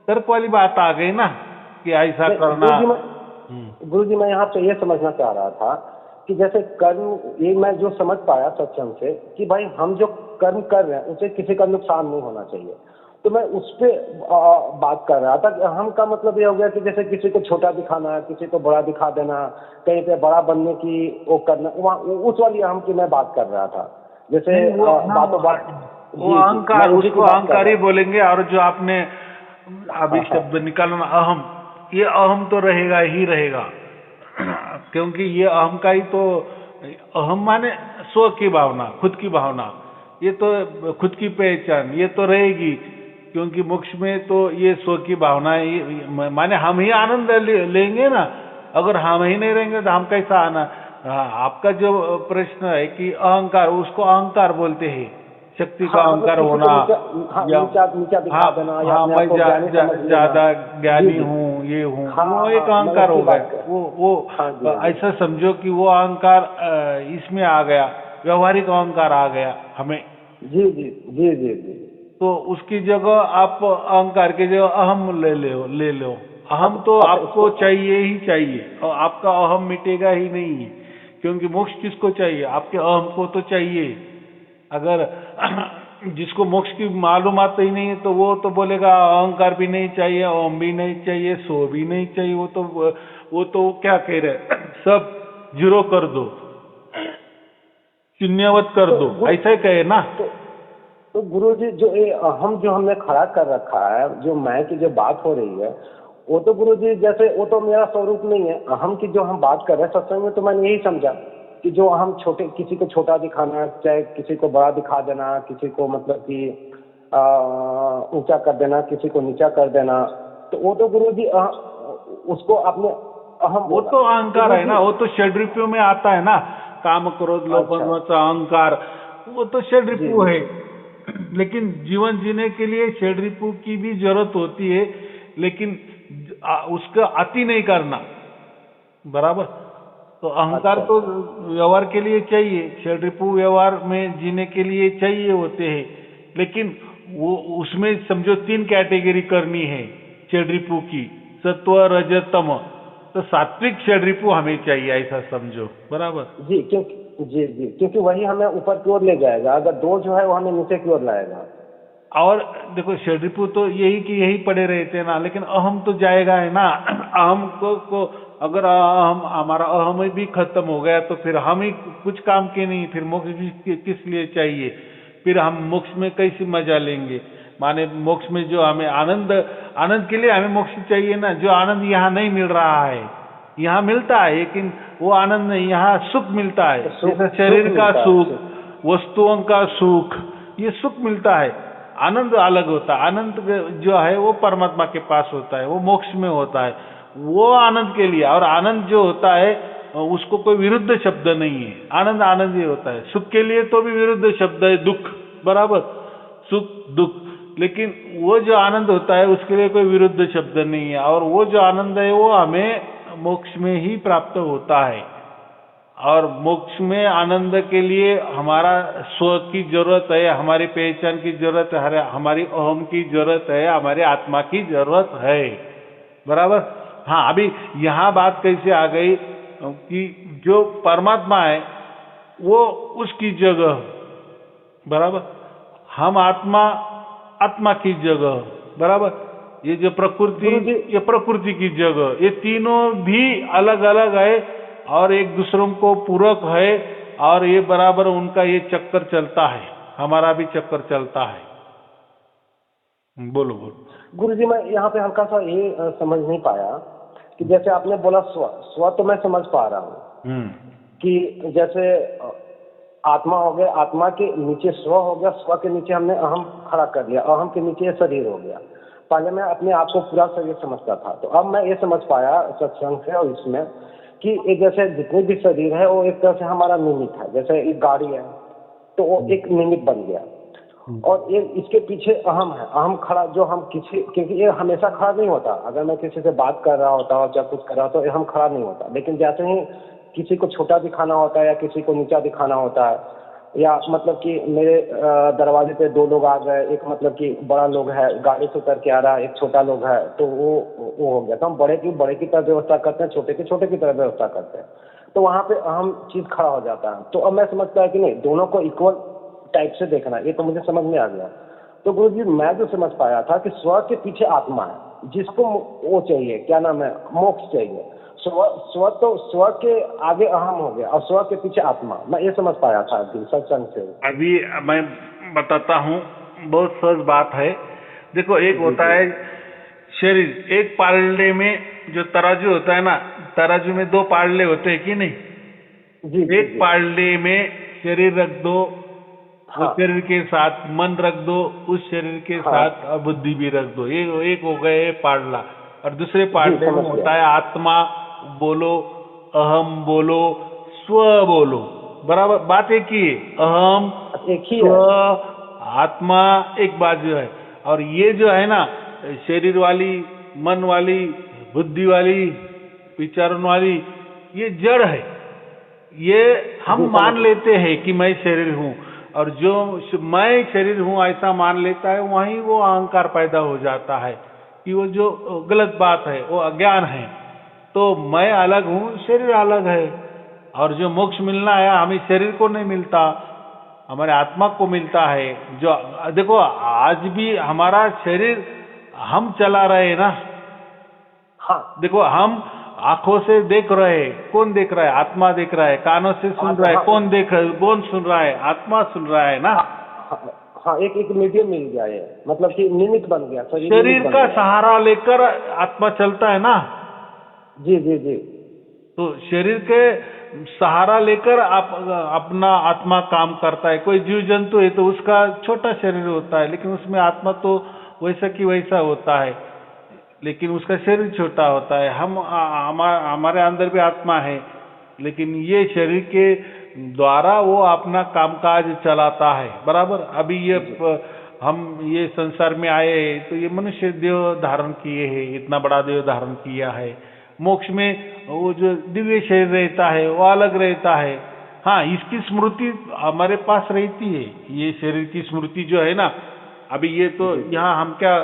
तर्क वाली बात आ गई ना कि ऐसा करना। गुरु जी मैं यहाँ पे ये समझना चाह रहा था कि जैसे कर्म, ये मैं जो समझ पाया सत्संग से कि भाई हम जो कर्म कर रहे हैं उसे किसी का नुकसान नहीं होना चाहिए, तो मैं उस पर बात कर रहा था कि अहम का मतलब ये हो गया कि जैसे किसी को छोटा दिखाना, किसी को बड़ा दिखा देना, कहीं पे बड़ा बनने की वो करना, उस वाली अहम की मैं बात कर रहा था। जैसे बातों बात वो अहंकार, उसको अहंकार ही बोलेंगे। और जो आपने अभी शब्द निकालना अहम, ये अहम तो रहेगा ही रहेगा, क्योंकि ये अहम का ही तो, अहम माने स्व की भावना, खुद की भावना, ये तो खुद की पहचान, ये तो रहेगी। क्योंकि मोक्ष में तो ये स्व की भावना माने हम ही आनंद लेंगे ना। अगर हम ही नहीं रहेंगे तो हम कैसा आना? आपका जो प्रश्न है कि अहंकार, उसको अहंकार बोलते हैं, शक्ति का हाँ, मतलब अहंकार किसी को होना, नीचा, हाँ, या नीचा नीचा दिखा हाँ देना, या हाँ अपने मैं आप को ज्ञानी समझ लेना। ज्यादा जी ज्ञानी जी। हूँ, ये हूँ, हाँ वो एक हाँ, मैं अहंकार उसकी हो गया। बात कर। वो हाँ जी हाँ जी। ऐसा समझो कि वो अहंकार इसमें आ गया, व्यवहारिक अहंकार आ गया हमें। जी जी जी जी जी। तो उसकी जगह आप अहंकार की जगह अहम ले लो। अहम तो अच्छा आपको इसको। चाहिए ही चाहिए, और आपका अहम मिटेगा ही नहीं है, क्योंकि मोक्ष किसको चाहिए? आपके अहम को तो चाहिए। अगर जिसको मोक्ष की मालूमात ही नहीं है तो वो तो बोलेगा अहंकार भी नहीं चाहिए, अहम भी नहीं चाहिए, सो भी नहीं चाहिए। वो तो क्या कह रहे सब जीरो कर दो, शून्यवत कर तो दो, ऐसा ही कहे ना। तो तो गुरु जी, जो ये अहम जो हमने खड़ा कर रखा है, जो मैं की जो बात हो रही है, वो तो गुरु जी जैसे वो तो मेरा स्वरूप नहीं है। अहम की जो हम बात कर रहे हैं सत्संग में, तो मैंने यही समझा कि जो हम छोटे, किसी को छोटा दिखाना, चाहे किसी को बड़ा दिखा देना, किसी को मतलब कि ऊंचा कर देना, किसी को नीचा कर देना, तो वो तो गुरु जी उसको आपने अहम वो बोला। तो तो अहंकार गुरु है जी। ना, वो तो षड्रिपुओं में आता है ना। काम, क्रोध, लोभ, अच्छा। मद, अहंकार, वो तो जी षड्रिपु जी। है। लेकिन जीवन जीने के लिए षड्रिपु की भी जरूरत होती है, लेकिन उसका अति नहीं करना, बराबर। तो अहंकार अच्छा तो अच्छा। व्यवहार के लिए चाहिए, षड्रिपु व्यवहार में जीने के लिए चाहिए होते हैं, लेकिन वो उसमें समझो 3 कैटेगरी करनी है षड्रिपु की, सत्व, रज, तम। तो सात्विक षड्रिपु हमें चाहिए, ऐसा समझो, बराबर। जी क्योंकि जी जी, क्योंकि वही हमें ऊपर की ओर ले जाएगा, अगर दो जो है वो हमें नीचे की ओर लाएगा। और देखो षड्रिपु तो यही कि यही पड़े रहते हैं ना, लेकिन अहम तो जाएगा है ना। अहम को अगर अहम, हमारा अहम भी खत्म हो गया तो फिर हम ही कुछ काम के नहीं, फिर मोक्ष भी किस लिए चाहिए? फिर हम मोक्ष में कैसे मजा लेंगे? माने मोक्ष में जो हमें आनंद, आनंद के लिए हमें मोक्ष चाहिए ना, जो आनंद यहाँ नहीं मिल रहा है। यहाँ मिलता है लेकिन वो आनंद नहीं, यहाँ सुख मिलता है, तो जैसा सुख सुख शरीर का मिलता है, सुख, सुख। वस्तुओं का सुख, ये सुख मिलता है। आनंद अलग होता है, आनंद जो है वो परमात्मा के पास होता है, वो मोक्ष में होता है, वो आनंद के लिए। और आनंद जो होता है उसको कोई विरुद्ध शब्द नहीं है, आनंद आनंद ही होता है। सुख के लिए तो भी विरुद्ध शब्द है, दुख, बराबर, सुख दुख। लेकिन वो जो आनंद होता है उसके लिए कोई विरुद्ध शब्द नहीं है, और वो जो आनंद है वो हमें मोक्ष में ही प्राप्त होता है। और मोक्ष में आनंद के लिए हमारा स्व की जरूरत है, हमारी पहचान की जरूरत है, हमारी अहम की जरूरत है, हमारी आत्मा की जरूरत है, बराबर। हाँ, अभी यहाँ बात कैसे आ गई कि जो परमात्मा है वो उसकी जगह, बराबर, हम आत्मा, आत्मा की जगह, बराबर, ये जो प्रकृति, गुरु जी। ये प्रकृति की जगह, ये तीनों भी अलग अलग है और एक दूसरों को पूरक है, और ये बराबर उनका ये चक्कर चलता है, हमारा भी चक्कर चलता है। बोलो बोलो। गुरु जी, मैं यहाँ पे हल्का सा ये समझ नहीं पाया कि जैसे आपने बोला स्व, स्व तो मैं समझ पा रहा हूँ हम्म। कि जैसे आत्मा हो गया, आत्मा के नीचे स्व हो गया, स्व के नीचे हमने अहम खड़ा कर लिया, अहम के नीचे ये शरीर हो गया। पहले मैं अपने आप को पूरा शरीर समझता था, तो अब मैं ये समझ पाया सत्संग से और इसमें कि ये जैसे जितने भी शरीर है वो एक तरह से हमारा निमित्त है। जैसे एक गाड़ी है तो वो एक निमित्त बन गया, और ये इसके पीछे अहम है, अहम खड़ा, जो हम किसी, क्योंकि ये हमेशा खड़ा नहीं होता। अगर मैं किसी से बात कर रहा होता और या कुछ कर रहा तो ये हम खड़ा नहीं होता, लेकिन जैसे ही किसी को छोटा दिखाना होता है या किसी को नीचा दिखाना होता है, या मतलब कि मेरे दरवाजे पे 2 लोग आ गए, एक मतलब कि बड़ा लोग है गाड़ी से उतर के आ रहा है, एक छोटा लोग है, तो वो हो गया। तो हम बड़े की तरफ व्यवस्था करते हैं, छोटे की तरफ व्यवस्था करते हैं, तो वहाँ पे अहम चीज खड़ा हो जाता है। तो अब मैं समझता है कि नहीं, दोनों को इक्वल टाइप से देखना, ये तो मुझे समझ में आ गया। तो गुरु जी, मैं जो समझ पाया था कि स्व के पीछे आत्मा है, जिसको वो चाहिए, क्या नाम है, मोक्ष चाहिए। स्व तो स्व के आगे अहम हो गया, और स्व के पीछे आत्मा, मैं ये समझ पाया था अभी सत्संग से। अभी मैं बताता हूँ, बहुत सहज बात है। देखो, एक जी होता जी है शरीर, एक पालने में जो तराजू होता है ना, तराजू में 2 पालने होते हैं कि नहीं? जी जी एक जी। पालने में शरीर रख दो, उस हाँ शरीर के साथ मन रख दो, उस शरीर के हाँ साथ बुद्धि भी रख दो, ये एक हो गए पालना। और दूसरे जी, पालने में समझ गया। होता है आत्मा बोलो, अहम बोलो, स्व बोलो, बराबर, बात एक ही है। अहम, एक ही स्व, है। आत्मा एक बाजू है, और ये जो है ना शरीर वाली, मन वाली, बुद्धि वाली, विचारों वाली, ये जड़ है। ये हम मान लेते हैं कि मैं शरीर हूँ, और जो मैं शरीर हूँ ऐसा मान लेता है, वहीं वो अहंकार पैदा हो जाता है कि वो जो गलत बात है, वो अज्ञान है। तो मैं अलग हूँ, शरीर अलग है, और जो मोक्ष मिलना है हमें शरीर को नहीं मिलता, हमारे आत्मा को मिलता है। जो देखो आज भी हमारा शरीर हम चला रहे हैं ना। हाँ, देखो हम आंखों से देख रहे हैं, कौन देख रहा है? आत्मा देख रहा है। कानों से सुन रहा है, कौन सुन रहा है? आत्मा सुन रहा है ना। हाँ, एक मीडियम मिल गया है, मतलब कि निमित्त बन गया, शरीर का सहारा लेकर आत्मा चलता है ना। जी जी जी। तो शरीर के सहारा लेकर आप अपना आत्मा काम करता है। कोई जीव जंतु है तो उसका छोटा शरीर होता है, लेकिन उसमें आत्मा तो वैसा की वैसा होता है, लेकिन उसका शरीर छोटा होता है। हमारे अंदर भी आत्मा है, लेकिन ये शरीर के द्वारा वो अपना कामकाज चलाता है, बराबर। अभी हम ये संसार में आए हैं तो ये मनुष्य देह धारण किए हैं, इतना बड़ा देह धारण किया है। मोक्ष में वो जो दिव्य शरीर रहता है वो अलग रहता है। हाँ, इसकी स्मृति हमारे पास रहती है, ये शरीर की स्मृति जो है ना। अभी ये तो यहाँ हम क्या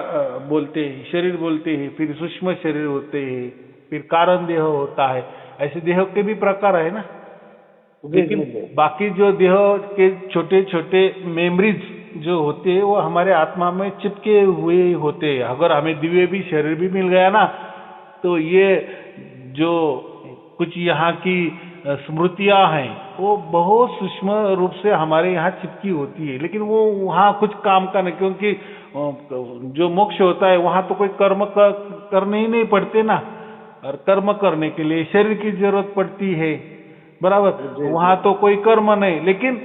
बोलते हैं, शरीर बोलते हैं, फिर सूक्ष्म शरीर होते हैं, फिर कारण देह होता है। ऐसे देह के भी प्रकार है ना। लेकिन बाकी जो देह के छोटे छोटे मेमोरीज जो होते हैं वो हमारे आत्मा में चिपके हुए होते हैं। अगर हमें दिव्य भी शरीर भी मिल गया ना, तो ये जो कुछ यहाँ की स्मृतियां हैं वो बहुत सूक्ष्म रूप से हमारे यहाँ चिपकी होती है, लेकिन वो वहाँ कुछ काम का नहीं, क्योंकि जो मोक्ष होता है वहाँ तो कोई कर्म करने ही नहीं पड़ते ना, और कर्म करने के लिए शरीर की जरूरत पड़ती है, बराबर। वहाँ तो कोई कर्म नहीं, लेकिन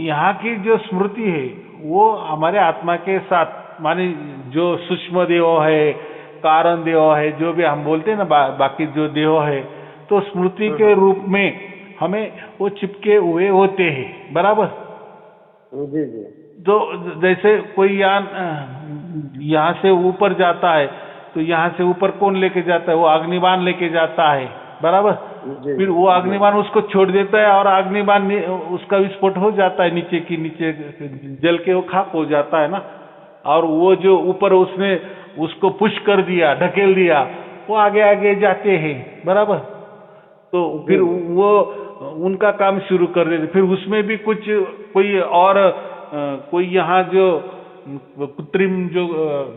यहाँ की जो स्मृति है वो हमारे आत्मा के साथ, माने जो सूक्ष्म देह है, कारण देह है, जो भी हम बोलते हैं ना, बाकी जो देह है, तो स्मृति के रूप में हमें वो चिपके हुए होते हैं, बराबर। जी जी। तो जैसे कोई यान यहाँ से ऊपर जाता है, तो यहाँ से ऊपर कौन लेके जाता है? वो अग्निबाण लेके जाता है, बराबर। फिर वो अग्निबाण उसको छोड़ देता है, और अग्निबाण उसका विस्फोट हो जाता है, नीचे की नीचे जल के वो खाक हो जाता है ना। और वो जो ऊपर उसने उसको पुश कर दिया, ढकेल दिया, वो आगे आगे जाते हैं, बराबर। तो फिर वो उनका काम शुरू कर देते। फिर उसमें भी कुछ कोई और कोई यहाँ जो कृत्रिम जो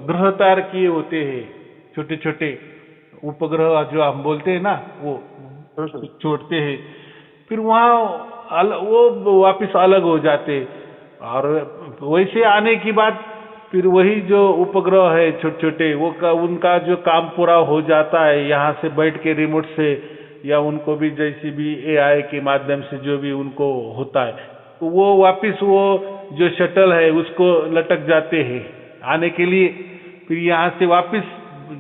ग्रह तैयार किए होते हैं, छोटे छोटे उपग्रह जो हम बोलते हैं ना, वो छोड़ते हैं। फिर वहाँ वो वापस अलग हो जाते, और वैसे आने की बात फिर वही जो उपग्रह है छोटे छोटे, वो उनका जो काम पूरा हो जाता है, यहाँ से बैठ के रिमोट से, या उनको भी जैसे भी AI के माध्यम से जो भी उनको होता है, तो वो वापस वो जो शटल है उसको लटक जाते हैं आने के लिए। फिर यहाँ से वापस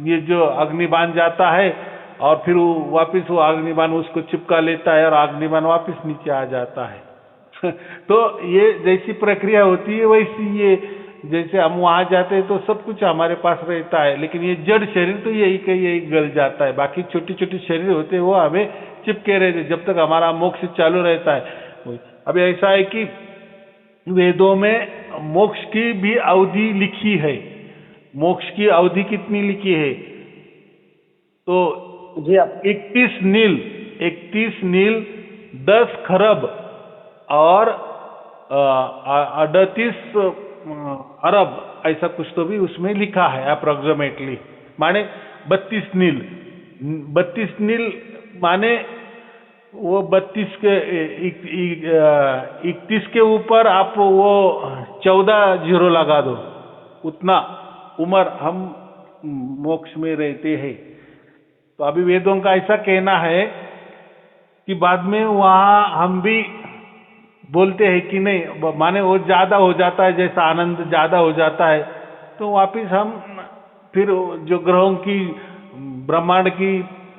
ये जो अग्निबाण जाता है, और फिर वापस वो अग्निबाण उसको चिपका लेता है, और अग्निबाण वापस नीचे आ जाता है। तो ये जैसी प्रक्रिया होती है वैसी ये, जैसे हम वहाँ जाते हैं तो सब कुछ हमारे पास रहता है, लेकिन ये जड़ शरीर तो यही का यही गल जाता है। बाकी छोटे छोटे शरीर होते हैं वो हमें चिपके रहते जब तक हमारा मोक्ष चालू रहता है। अब ऐसा है कि वेदों में मोक्ष की भी अवधि लिखी है। मोक्ष की अवधि कितनी लिखी है? तो जी 31 नील 10 खरब और 38 अरब, ऐसा कुछ तो भी उसमें लिखा है अप्रोक्सीमेटली, माने 32 नील। 32 नील माने वो 32 के 31 के ऊपर आप वो 14 जीरो लगा दो, उतना उम्र हम मोक्ष में रहते हैं। तो अभी वेदों का ऐसा कहना है कि बाद में वहाँ हम भी बोलते हैं कि नहीं, माने वो ज्यादा हो जाता है, जैसा आनंद ज्यादा हो जाता है, तो वापिस हम फिर जो ग्रहों की ब्रह्मांड की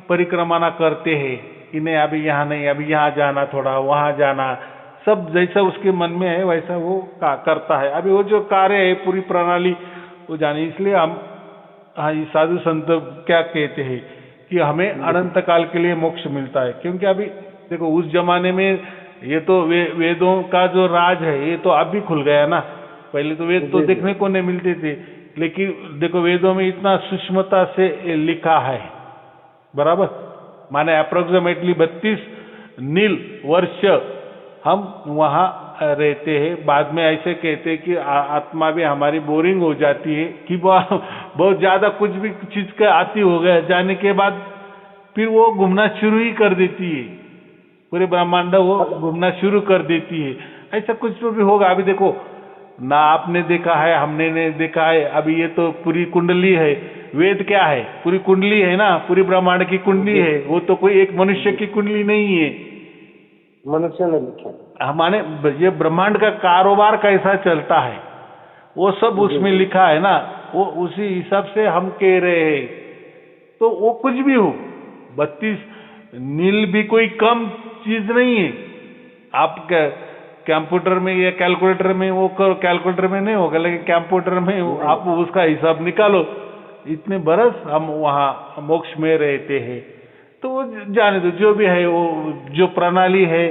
परिक्रमा करते हैं कि नहीं अभी यहाँ नहीं, अभी यहाँ जाना, थोड़ा वहाँ जाना, सब जैसा उसके मन में है वैसा वो करता है। अभी वो जो कार्य है पूरी प्रणाली वो जाने, इसलिए हम हाँ ये साधु संत क्या कहते हैं कि हमें अनंत काल के लिए मोक्ष मिलता है। क्योंकि अभी देखो उस जमाने में ये तो वेदों का जो राज है ये तो अब भी खुल गया ना। पहले तो वेद तो देखने को नहीं मिलते थे, लेकिन देखो वेदों में इतना सूक्ष्मता से लिखा है, बराबर। माने अप्रोक्सीमेटली 32 नील वर्ष हम वहाँ रहते हैं। बाद में ऐसे कहते हैं कि आत्मा भी हमारी बोरिंग हो जाती है कि बहुत ज्यादा कुछ भी चीज का आती हो गया जाने के बाद फिर वो घूमना शुरू ही कर देती है, पूरे ब्रह्मांड वो घूमना शुरू कर देती है। ऐसा कुछ तो भी होगा। अभी देखो ना आपने देखा है हमने नहीं देखा है, अभी ये तो पूरी कुंडली है। वेद क्या है? पूरी कुंडली है ना, पूरी ब्रह्मांड की कुंडली है। वो तो कोई एक मनुष्य की कुंडली नहीं है, मनुष्य ने लिखा। हमारे ये ब्रह्मांड का कारोबार कैसा चलता है वो सब उसमें लिखा है ना। वो उसी हिसाब से हम कह रहे हैं। तो वो कुछ भी हो, 32 नील भी कोई कम चीज नहीं है। आप कंप्यूटर में या कैलकुलेटर में वो करो, कैलकुलेटर में नहीं होगा, लेकिन कंप्यूटर में आप उसका हिसाब निकालो। इतने बरस हम वहाँ मोक्ष में रहते हैं। तो वो जाने दो, जो भी है वो जो प्रणाली है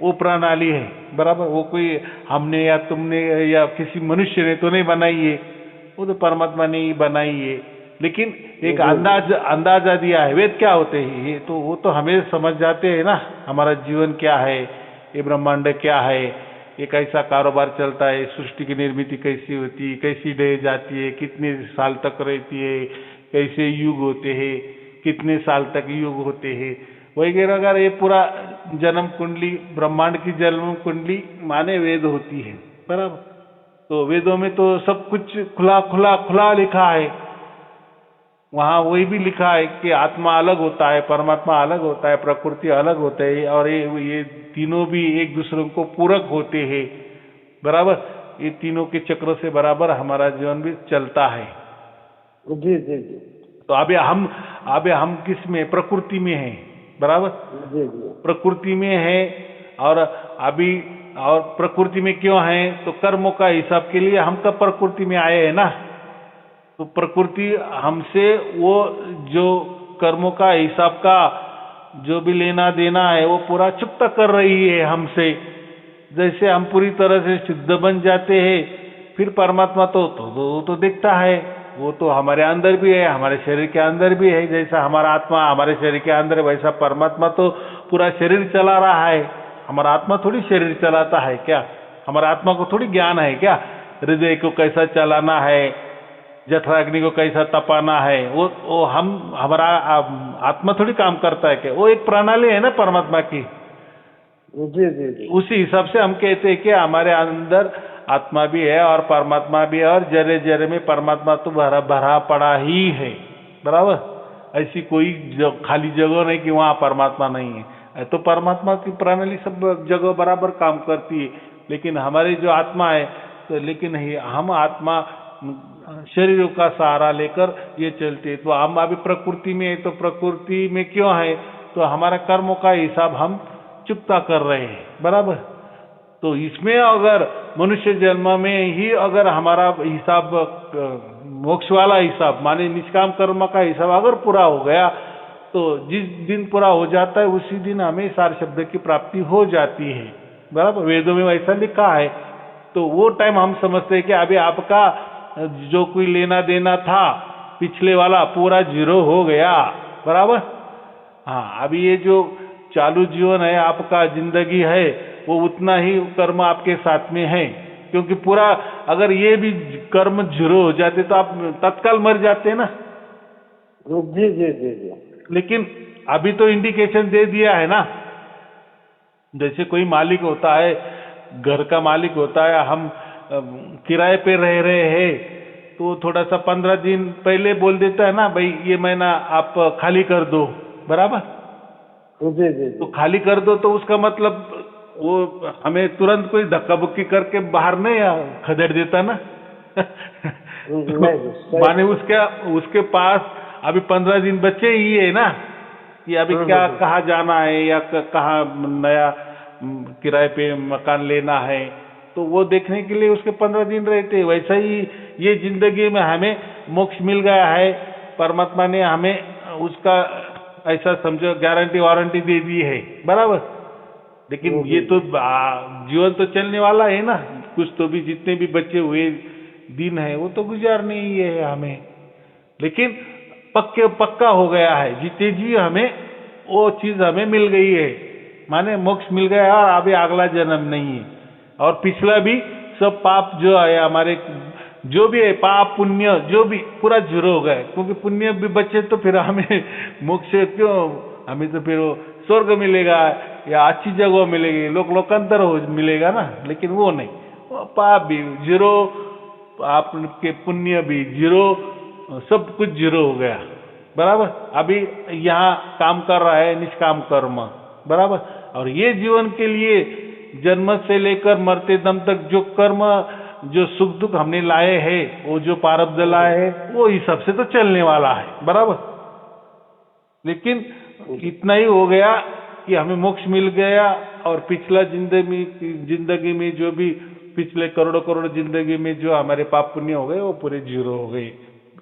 वो प्रणाली है, बराबर। वो कोई हमने या तुमने या किसी मनुष्य ने तो नहीं बनाई है, वो तो परमात्मा ने ही बनाई है। लेकिन एक अंदाजा दिया है। वेद क्या होते हैं ये तो वो तो हमें समझ जाते हैं ना, हमारा जीवन क्या है, ये ब्रह्मांड क्या है, ये कैसा कारोबार चलता है, सृष्टि की निर्मिति कैसी होती है, कैसी ढह जाती है, कितने साल तक रहती है, कैसे युग होते हैं, कितने साल तक युग होते हैं वगैरह। अगर ये पूरा जन्म कुंडली, ब्रह्मांड की जन्म कुंडली माने वेद होती है, बराबर। तो वेदों में तो सब कुछ खुला खुला खुला लिखा है। वहाँ वही भी लिखा है कि आत्मा अलग होता है, परमात्मा अलग होता है, प्रकृति अलग होते है, और ये तीनों भी एक दूसरे को पूरक होते हैं, बराबर। ये तीनों के चक्र से बराबर हमारा जीवन भी चलता है। जी जी जी। तो अभी हम किस में? प्रकृति में है, बराबर। जी जी। प्रकृति में है। और अभी और प्रकृति में क्यों है? तो कर्मों का हिसाब के लिए हम कब प्रकृति में आए हैं ना। तो प्रकृति हमसे वो जो कर्मों का हिसाब का जो भी लेना देना है वो पूरा चुकता कर रही है हमसे। जैसे हम पूरी तरह से शुद्ध बन जाते हैं, फिर परमात्मा तो दिखता है। वो तो हमारे अंदर भी है, हमारे शरीर के अंदर भी है। जैसा हमारा आत्मा हमारे शरीर के अंदर, वैसा परमात्मा तो पूरा शरीर चला रहा है। हमारा आत्मा थोड़ी शरीर चलाता है क्या? हमारा आत्मा को थोड़ी ज्ञान है क्या हृदय को कैसा चलाना है, जठराग्नि को कैसा तपाना है? वो हमारा आत्मा थोड़ी काम करता है क्या? वो एक प्रणाली है ना परमात्मा की। जी जी जी। उसी हिसाब से हम कहते हैं कि हमारे अंदर आत्मा भी है और परमात्मा भी है, और जरे जरे में परमात्मा तो भरा भरा पड़ा ही है, बराबर। ऐसी कोई खाली जगह नहीं कि वहाँ परमात्मा नहीं है। तो परमात्मा की प्रणाली सब जगह बराबर काम करती है। लेकिन हमारी जो आत्मा है तो लेकिन हम आत्मा शरीरों का सहारा लेकर ये चलते। तो हम अभी प्रकृति में है, तो प्रकृति में क्यों है? तो हमारा कर्मों का हिसाब हम चुकता कर रहे हैं, बराबर। तो इसमें अगर मनुष्य जन्म में ही अगर हमारा हिसाब मोक्ष वाला हिसाब माने निष्काम कर्म का हिसाब अगर पूरा हो गया, तो जिस दिन पूरा हो जाता है उसी दिन हमें सार शब्द की प्राप्ति हो जाती है, बराबर। वेदों में वैसा लिखा है। तो वो टाइम हम समझते हैं कि अभी आपका जो कोई लेना देना था पिछले वाला पूरा जीरो हो गया, बराबर। हाँ, अभी ये जो चालू जीवन है आपका, जिंदगी है, वो उतना ही कर्म आपके साथ में है। क्योंकि पूरा अगर ये भी कर्म जीरो हो जाते तो आप तत्काल मर जाते ना। जी जी जी जी। लेकिन अभी तो इंडिकेशन दे दिया है ना। जैसे कोई मालिक होता है, घर का मालिक होता है, हम किराए पे रह रहे हैं, तो थोड़ा सा 15 दिन पहले बोल देता है ना, भाई ये महीना आप खाली कर दो, बराबर। जी जी। तो खाली कर दो तो उसका मतलब वो हमें तुरंत कोई धक्का बुक्की करके बाहर नहीं खदेड़ देता ना। माने उसके पास अभी 15 दिन बचे ही है ना, कि अभी क्या कहाँ जाना है या कहाँ नया किराए पे मकान लेना है, तो वो देखने के लिए उसके 15 दिन रहते हैं। वैसा ही ये जिंदगी में हमें मोक्ष मिल गया है, परमात्मा ने हमें उसका ऐसा समझो गारंटी वारंटी दे दी है, बराबर। लेकिन ये तो जीवन तो चलने वाला है ना, कुछ तो भी जितने भी बचे हुए दिन है वो तो गुजारने ही है हमें। लेकिन पक्का हो गया है, जीते जी हमें वो चीज हमें मिल गई है, माने मोक्ष मिल गया और अभी अगला जन्म नहीं है। और पिछला भी सब पाप जो है हमारे, जो भी है पाप पुण्य जो भी पूरा जीरो हो गया, क्योंकि पुण्य भी बचे तो फिर हमें मोक्ष क्यों, हमें तो फिर वो स्वर्ग मिलेगा या अच्छी जगह मिलेगी, लोकांतर हो मिलेगा ना। लेकिन वो नहीं, वो पाप भी जीरो, आपके पुण्य भी जीरो, सब कुछ जीरो हो गया, बराबर। अभी यहाँ काम कर रहा है निष्काम कर्म, बराबर। और ये जीवन के लिए जन्म से लेकर मरते दम तक जो कर्म, जो सुख दुख हमने लाए हैं, वो जो प्रारब्ध लाए हैं, वो इस सब से तो चलने वाला है, बराबर। लेकिन इतना ही हो गया कि हमें मोक्ष मिल गया, और पिछला जिंदगी में जो भी पिछले करोड़ों जिंदगी में जो हमारे पाप पुण्य हो गए वो पूरे जीरो हो गए।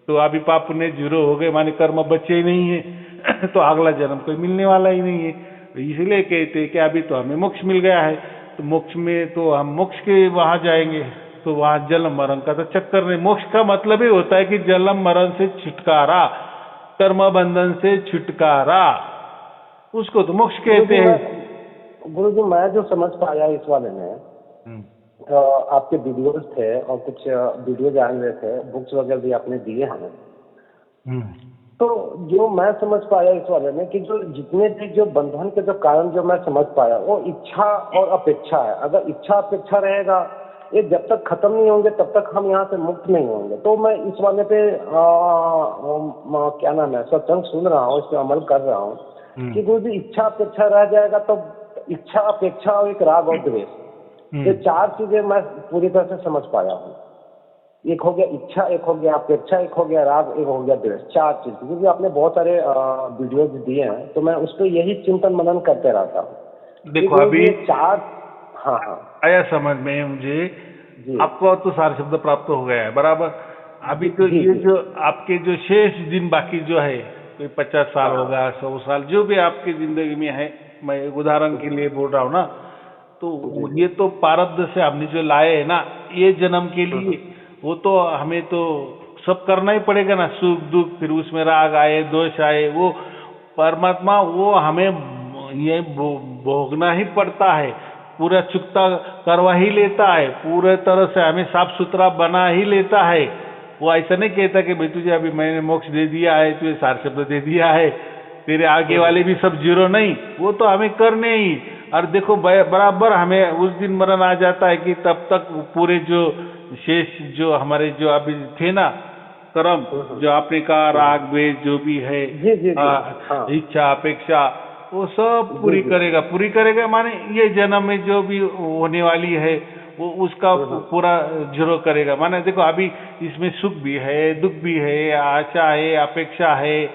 तो अभी पाप पुण्य जीरो हो गए, माने कर्म बचे ही नहीं है तो अगला जन्म कोई मिलने वाला ही नहीं है। तो इसलिए कहते हैं कि अभी तो हमें मोक्ष मिल गया है, तो मोक्ष में तो हम मोक्ष के वहां जाएंगे, तो वहां जन्म मरण का तो चक्कर नहीं। मोक्ष का मतलब ही होता है कि जन्म मरण से छुटकारा, कर्म बंधन से छुटकारा, उसको तो मोक्ष कहते हैं। गुरु जी मैं जो समझ पाया इस वाले में, आपके वीडियोस थे और कुछ वीडियोज आए हुए थे, बुक्स वगैरह भी आपने दिए हमें। तो जो मैं समझ पाया इस वाले में कि जो जितने भी जो बंधन के जो कारण जो मैं समझ पाया वो इच्छा और अपेक्षा है। अगर इच्छा अपेक्षा रहेगा, ये जब तक खत्म नहीं होंगे तब तक हम यहाँ से मुक्त नहीं होंगे। तो मैं इस वाले पे क्या नाम है, सत्संग सुन रहा हूँ, इस पर अमल कर रहा हूँ कि जो भी इच्छा अपेक्षा रह जाएगा तो इच्छा अपेक्षा और एक राग और द्वेष, ये चार चीजें मैं पूरी तरह से समझ पाया हूँ। एक हो गया इच्छा, एक हो गया अपेक्षा, एक हो गया राग, एक हो गया द्वेष, चार चीज। क्योंकि आपने बहुत सारे वीडियोज दिए हैं तो मैं उस पर यही चिंतन मनन करते रहता हूँ। देखो अभी चार, हाँ आया समझ में मुझे, आपको तो सारे शब्द प्राप्त हो गया है, बराबर। अभी तो ये जो आपके जो शेष दिन बाकी जो है, कोई 50 साल होगा, 100 साल, जो भी आपकी जिंदगी में है, मैं उदाहरण के लिए बोल रहा हूँ ना, तो ये तो प्रारब्ध से हमने जो लाए है ना ये जन्म के लिए, वो तो हमें तो सब करना ही पड़ेगा ना, सुख दुख, फिर उसमें राग आए दोष आए, वो परमात्मा वो हमें ये भोगना ही पड़ता है, पूरा चुकता करवा ही लेता है, पूरे तरह से हमें साफ सुथरा बना ही लेता है। वो ऐसा नहीं कहता कि भाई तुझे अभी मैंने मोक्ष दे दिया है, तुझे सार शब्द दे दिया है, तेरे आगे वाले भी सब जीरो, नहीं, वो तो हमें करने ही। और देखो बराबर हमें उस दिन मरण आ जाता है कि तब तक पूरे जो शेष जो हमारे जो अभी थे ना कर्म, जो आपने कहा राग द्वेष जो भी है, इच्छा अपेक्षा, वो सब पूरी करेगा माने ये जन्म में जो भी होने वाली है वो उसका पूरा जीरो करेगा। माने देखो अभी इसमें सुख भी है, दुख भी है, आशा है, अपेक्षा है,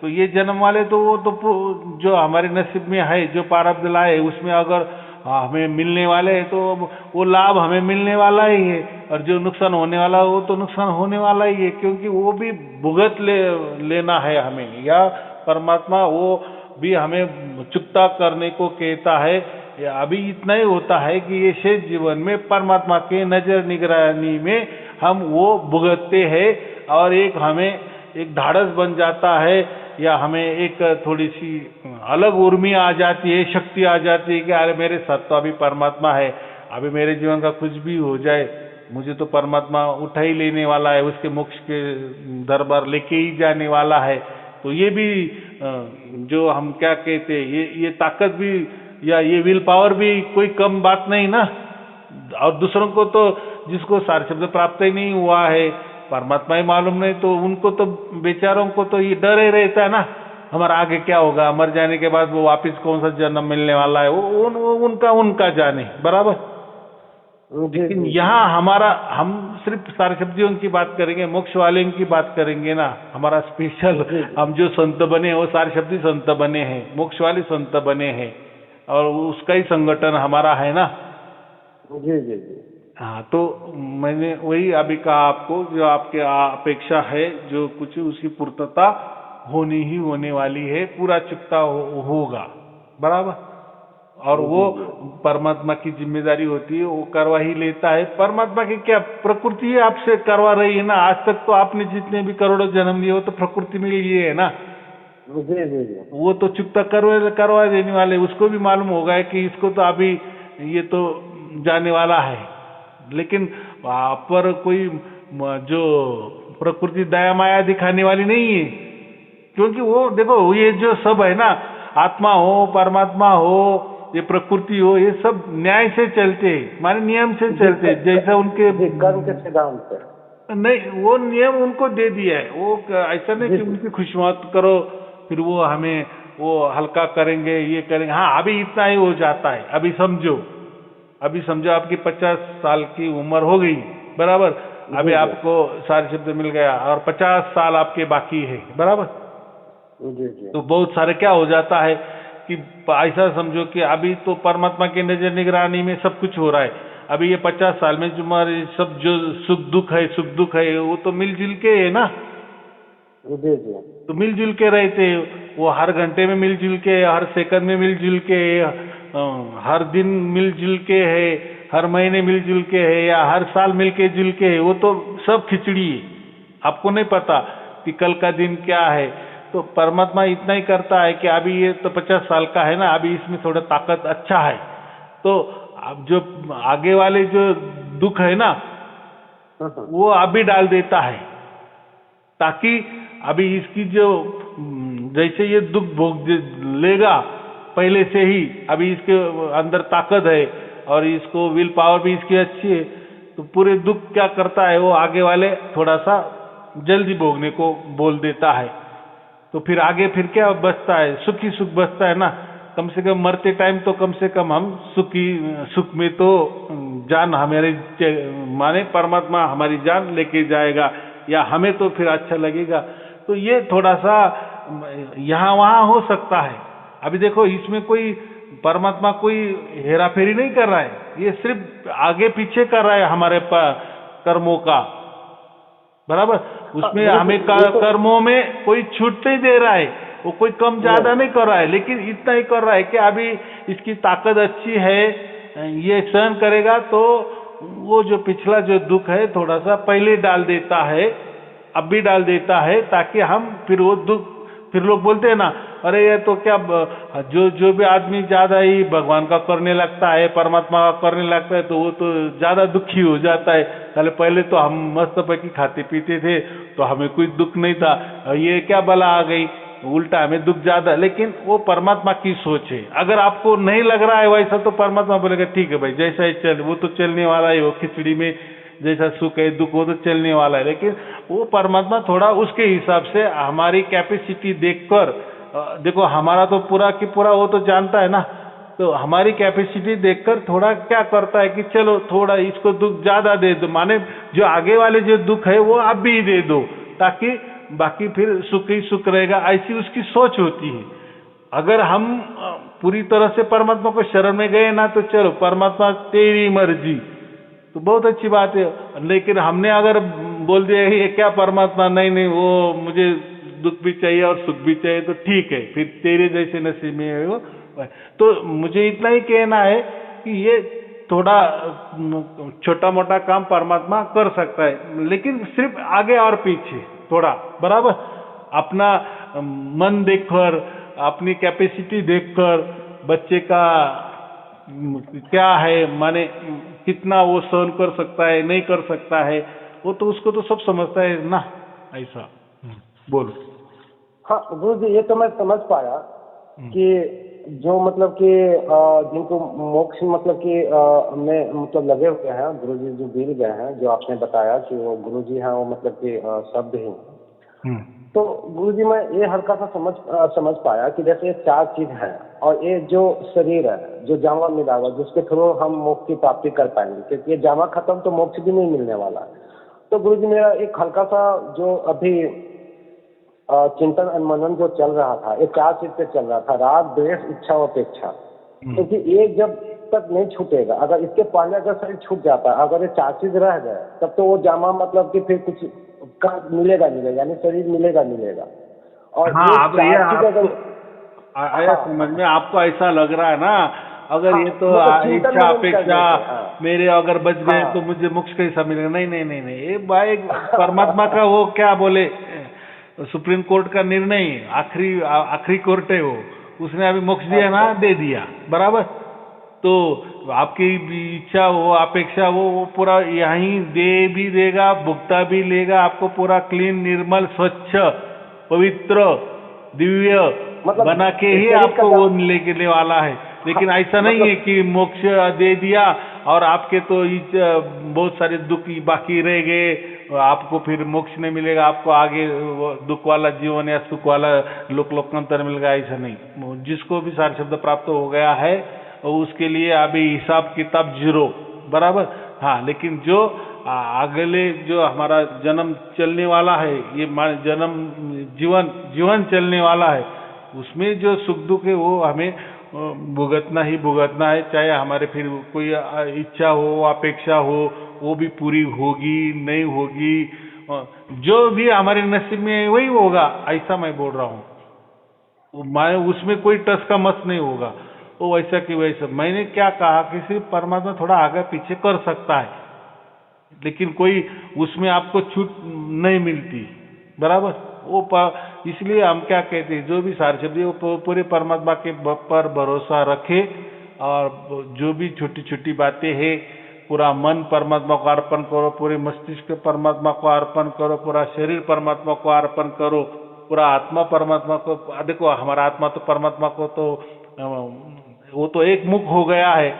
तो ये जन्म वाले तो वो तो जो हमारे नसीब में है, जो प्रारब्ध लाए उसमें अगर हमें मिलने वाले हैं तो वो लाभ हमें मिलने वाला ही है, और जो नुकसान होने वाला है वो तो नुकसान होने वाला ही है, क्योंकि वो भी भुगत लेना है हमें, या परमात्मा वो भी हमें चुकता करने को कहता है। अभी इतना ही होता है कि ये शेष जीवन में परमात्मा के नजर निगरानी में हम वो भुगतते हैं, और एक हमें एक ढाढ़स बन जाता है, या हमें एक थोड़ी सी अलग उर्मी आ जाती है, शक्ति आ जाती है कि अरे मेरे साथ तो अभी परमात्मा है, अभी मेरे जीवन का कुछ भी हो जाए मुझे तो परमात्मा उठा ही लेने वाला है, उसके मोक्ष के दरबार लेके ही जाने वाला है। तो ये भी जो हम क्या कहते हैं, ये ताकत भी या ये विल पावर भी कोई कम बात नहीं ना। और दूसरों को तो जिसको सार शब्द प्राप्त ही नहीं हुआ है, परमात्मा ही मालूम नहीं, तो उनको तो बेचारों को तो ये डर ही रहता है ना, हमारा आगे क्या होगा, मर जाने के बाद वो वापस कौन सा जन्म मिलने वाला है, वो उनका जाने, बराबर। लेकिन यहाँ हम सिर्फ सार शब्दियों की बात करेंगे, मोक्ष वाले की बात करेंगे ना। हमारा स्पेशल हम जो संत बने वो सार शब्दी संत बने हैं, मोक्ष वाले संत बने हैं, और उसका ही संगठन हमारा है ना। जी जी जी। हाँ, तो मैंने वही अभी कहा आपको, जो आपके अपेक्षा है जो कुछ उसकी पूर्तता होनी ही होने वाली है, पूरा चुकता होगा, बराबर। और वो परमात्मा की जिम्मेदारी होती है, वो करवा ही लेता है। परमात्मा की क्या प्रकृति है, आपसे करवा रही है ना। आज तक तो आपने जितने भी करोड़ों जन्म लिए हो तो प्रकृति में लिए है ना। जी जी जी। वो तो चुकता करवा देने वाले, उसको भी मालूम होगा कि इसको तो अभी ये तो जाने वाला है। लेकिन पर कोई जो प्रकृति दया माया दिखाने वाली नहीं है, क्योंकि वो देखो ये जो सब है ना, आत्मा हो, परमात्मा हो, ये प्रकृति हो, ये सब न्याय से चलते, माने नियम से चलते, जैसा उनके कर्म के सिद्धांत पर। नहीं, वो नियम उनको दे दिया है। वो ऐसा नहीं कि उनकी खुशमत करो फिर वो हमें वो हल्का करेंगे, ये करेंगे। हाँ, अभी इतना ही हो जाता है। अभी समझो आपकी 50 साल की उम्र हो गई, बराबर। अभी आपको सारे शब्द मिल गया और 50 साल आपके बाकी है, बराबर। तो बहुत सारे क्या हो जाता है कि ऐसा समझो कि अभी तो परमात्मा की नजर निगरानी में सब कुछ हो रहा है। अभी ये 50 साल में तुम्हारे सब जो सुख दुख है वो तो मिलजुल के है ना। तो मिलजुल के रहते, वो हर घंटे में मिलजुल के, हर सेकंड में मिलजुल के, हर दिन मिलजुल के है, हर महीने मिलजुल के है, या हर साल मिलके जुल के है। वो तो सब खिचड़ी है, आपको नहीं पता कि कल का दिन क्या है। तो परमात्मा इतना ही करता है कि अभी ये तो 50 साल का है ना, अभी इसमें थोड़ा ताकत अच्छा है, तो अब जो आगे वाले जो दुख है ना वो अभी डाल देता है, ताकि अभी इसकी जो जैसे ये दुख भोग लेगा पहले से ही, अभी इसके अंदर ताकत है और इसको विल पावर भी इसकी अच्छी है, तो पूरे दुख क्या करता है, वो आगे वाले थोड़ा सा जल्दी भोगने को बोल देता है। तो फिर आगे फिर क्या बचता है, सुखी सुख बचता है ना। कम से कम मरते टाइम तो कम से कम हम सुख में तो जान हमारे माने परमात्मा हमारी जान लेके जाएगा, या हमें तो फिर अच्छा लगेगा। तो ये थोड़ा सा यहाँ वहाँ हो सकता है। अभी देखो, इसमें कोई परमात्मा कोई हेरा फेरी नहीं कर रहा है, ये सिर्फ आगे पीछे कर रहा है हमारे कर्मों का, बराबर। उसमें हमें कर्मों में कोई छूट नहीं दे रहा है, वो कोई कम ज्यादा नहीं कर रहा है, लेकिन इतना ही कर रहा है कि अभी इसकी ताकत अच्छी है, ये सहन करेगा, तो वो जो पिछला जो दुख है थोड़ा सा पहले डाल देता है, अब भी डाल देता है, ताकि हम फिर वो दुख, फिर लोग बोलते हैं ना, अरे ये तो क्या जो भी आदमी ज्यादा ही भगवान का करने लगता है, परमात्मा का करने लगता है, तो वो तो ज्यादा दुखी हो जाता है। पहले तो हम मस्त पैकी खाते पीते थे तो हमें कोई दुख नहीं था, ये क्या बला आ गई, उल्टा हमें दुख ज्यादा। लेकिन वो परमात्मा की सोच है। अगर आपको नहीं लग रहा है वैसा, तो परमात्मा बोलेगा ठीक है भाई, जैसा ही चल, वो तो चलने वाला है, वो खिचड़ी में जैसा सुख है दुख वो तो चलने वाला है। लेकिन वो परमात्मा थोड़ा उसके हिसाब से हमारी कैपेसिटी देखकर, देखो हमारा तो पूरा की पूरा वो तो जानता है ना, तो हमारी कैपेसिटी देखकर थोड़ा क्या करता है कि चलो थोड़ा इसको दुख ज्यादा दे दो, माने जो आगे वाले जो दुख है वो अब भी दे दो, ताकि बाकी फिर सुख ही सुख रहेगा। ऐसी उसकी सोच होती है। अगर हम पूरी तरह से परमात्मा को शरण में गए ना, तो चलो परमात्मा तेरी मर्जी, तो बहुत अच्छी बात है। लेकिन हमने अगर बोल दिया ये क्या परमात्मा, नहीं नहीं वो मुझे दुख भी चाहिए और सुख भी चाहिए, तो ठीक है, फिर तेरे जैसे नसीब में है वो। तो मुझे इतना ही कहना है कि ये थोड़ा छोटा मोटा काम परमात्मा कर सकता है, लेकिन सिर्फ आगे और पीछे थोड़ा, बराबर। अपना मन देखकर, अपनी कैपेसिटी देखकर, बच्चे का क्या है, माने कितना वो सहन कर सकता है, नहीं कर सकता है, वो तो उसको तो सब समझता है ना। ऐसा बोलो। हाँ गुरु जी, ये तो मैं समझ पाया कि जो मतलब कि जिनको मोक्ष मतलब कि में मतलब लगे हुए हैं, गुरु जी जो मिल गए हैं, जो आपने बताया कि वो गुरु जी हैं, वो मतलब कि शब्द ही। तो गुरु जी मैं ये हल्का सा समझ पाया कि जैसे ये 4 चीज है, और ये जो शरीर है, जो जामा मिला हुआ, जिसके थ्रू हम मोक्ष की प्राप्ति कर पाएंगे, क्योंकि ये जामा खत्म तो मोक्ष भी नहीं मिलने वाला है। तो गुरु जी मेरा एक हल्का सा जो अभी चिंतन और मनन जो चल रहा था, ये 4 चीज पे चल रहा था, राग द्वेष इच्छा और अपेक्षा। क्योंकि ये जब तक नहीं छूटेगा, अगर इसके पहले अगर शरीर छूट जाता है, अगर ये 4 चीज रह जाए, तब तो वो जामा मतलब कि फिर कुछ का मिलेगा, यानी शरीर मिलेगा। और हाँ, ये अब ये 4 चीज आपको अगर आया समझ में, आपको ऐसा लग रहा है ना, अगर ये तो मतलब चिंतन इच्छा मनन अपेक्षा करने से, हाँ। मेरे अगर बच गए तो मुझे मोक्ष कैसा मिलेगा? नहीं नहीं नहीं नहीं, ये भाई परमात्मा का वो क्या बोले, सुप्रीम कोर्ट का निर्णय, आखिरी कोर्ट है वो, उसने अभी मोक्ष दिया ना, दे दिया बराबर। तो आपकी इच्छा हो अपेक्षा वो पूरा यहीं दे भी देगा, भुगता भी लेगा, आपको पूरा क्लीन, निर्मल, स्वच्छ, पवित्र, दिव्य मतलब बना के ही शरीर आपको का वो लेने वाला है। लेकिन ऐसा नहीं है कि मोक्ष दे दिया और आपके तो बहुत सारे दुख बाकी रह गए, आपको फिर मोक्ष नहीं मिलेगा, आपको आगे वो दुख वाला जीवन या सुख वाला लोकांतर मिलेगा, ऐसा नहीं। जिसको भी सार शब्द प्राप्त हो गया है उसके लिए अभी हिसाब किताब जीरो, बराबर। हाँ, लेकिन जो अगले जो हमारा जन्म चलने वाला है, ये जन्म जीवन चलने वाला है, उसमें जो सुख दुख है वो हमें भुगतना ही भुगतना है, चाहे हमारे फिर कोई इच्छा हो अपेक्षा हो, वो भी पूरी होगी नहीं होगी, जो भी हमारे नसीब में है वही होगा, ऐसा मैं बोल रहा हूँ। मैं उसमें कोई टस का मस नहीं होगा, वो वैसा कि वैसा। मैंने क्या कहा कि सिर्फ परमात्मा थोड़ा आगे पीछे कर सकता है, लेकिन कोई उसमें आपको छूट नहीं मिलती, बराबर। वो इसलिए हम क्या कहते हैं, जो भी सार शब्द है वो पूरे परमात्मा के पर भरोसा रखे, और जो भी छोटी छोटी बातें हैं पूरा मन परमात्मा को अर्पण करो, पूरे मस्तिष्क परमात्मा को अर्पण करो, पूरा शरीर परमात्मा को अर्पण करो, पूरा आत्मा परमात्मा को। देखो हमारा आत्मा तो परमात्मा को तो वो तो एक मुख हो गया है,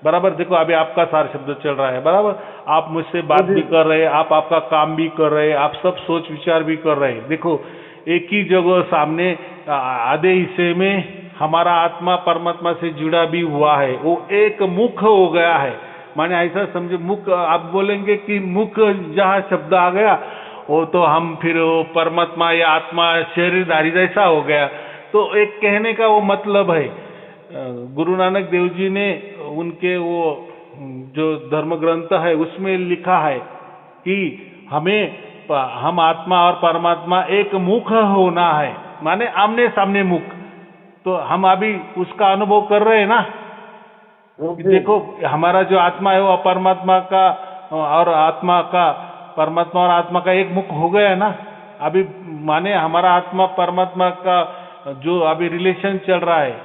बराबर। देखो अभी आपका सार शब्द चल रहा है, बराबर, आप मुझसे बात भी कर रहे हैं, आप आपका काम भी कर रहे हैं, आप सब सोच विचार भी कर रहे हैं। देखो एक ही जगह सामने आधे हिस्से में हमारा आत्मा परमात्मा से जुड़ा भी हुआ है, वो एक मुख हो गया है। माने ऐसा समझो, मुख आप बोलेंगे कि मुख जहाँ शब्द आ गया वो तो हम फिर परमात्मा या आत्मा शरीरधारी जैसा हो गया। तो एक कहने का वो मतलब है, गुरु नानक देव जी ने उनके वो जो धर्म ग्रंथ है उसमें लिखा है कि हम आत्मा और परमात्मा एक मुख होना है, माने आमने सामने मुख। तो हम अभी उसका अनुभव कर रहे हैं ना, देखो हमारा जो आत्मा है वो परमात्मा का और आत्मा का, परमात्मा और आत्मा का एक मुख हो गया है ना अभी। माने हमारा आत्मा परमात्मा का जो अभी रिलेशन चल रहा है,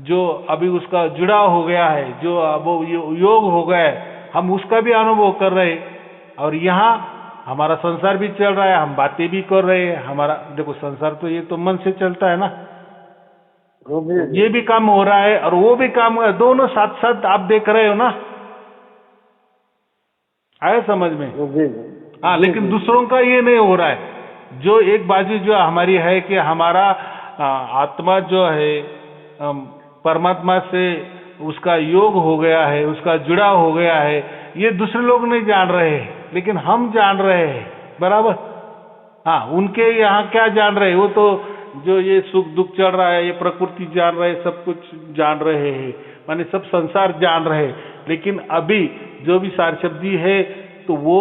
जो अभी उसका जुड़ाव हो गया है, जो वो योग हो गया है, हम उसका भी अनुभव कर रहे हैं। और यहाँ हमारा संसार भी चल रहा है, हम बातें भी कर रहे हैं। हमारा देखो संसार तो ये तो मन से चलता है ना, ये भी काम हो रहा है और वो भी काम हो रहा है, दोनों साथ साथ आप देख रहे हो ना, आया समझ में? हाँ, लेकिन दूसरों का ये नहीं हो रहा है। जो एक बाजू जो हमारी है कि हमारा आत्मा जो है परमात्मा से उसका योग हो गया है, उसका जुड़ाव हो गया है, ये दूसरे लोग नहीं जान रहे हैं, लेकिन हम जान रहे हैं, बराबर। हाँ, उनके यहाँ क्या जान रहे हैं, वो तो जो ये सुख दुख चल रहा है, ये प्रकृति जान रहे हैं, सब कुछ जान रहे हैं, माने सब संसार जान रहे हैं। लेकिन अभी जो भी सार शब्दी है तो वो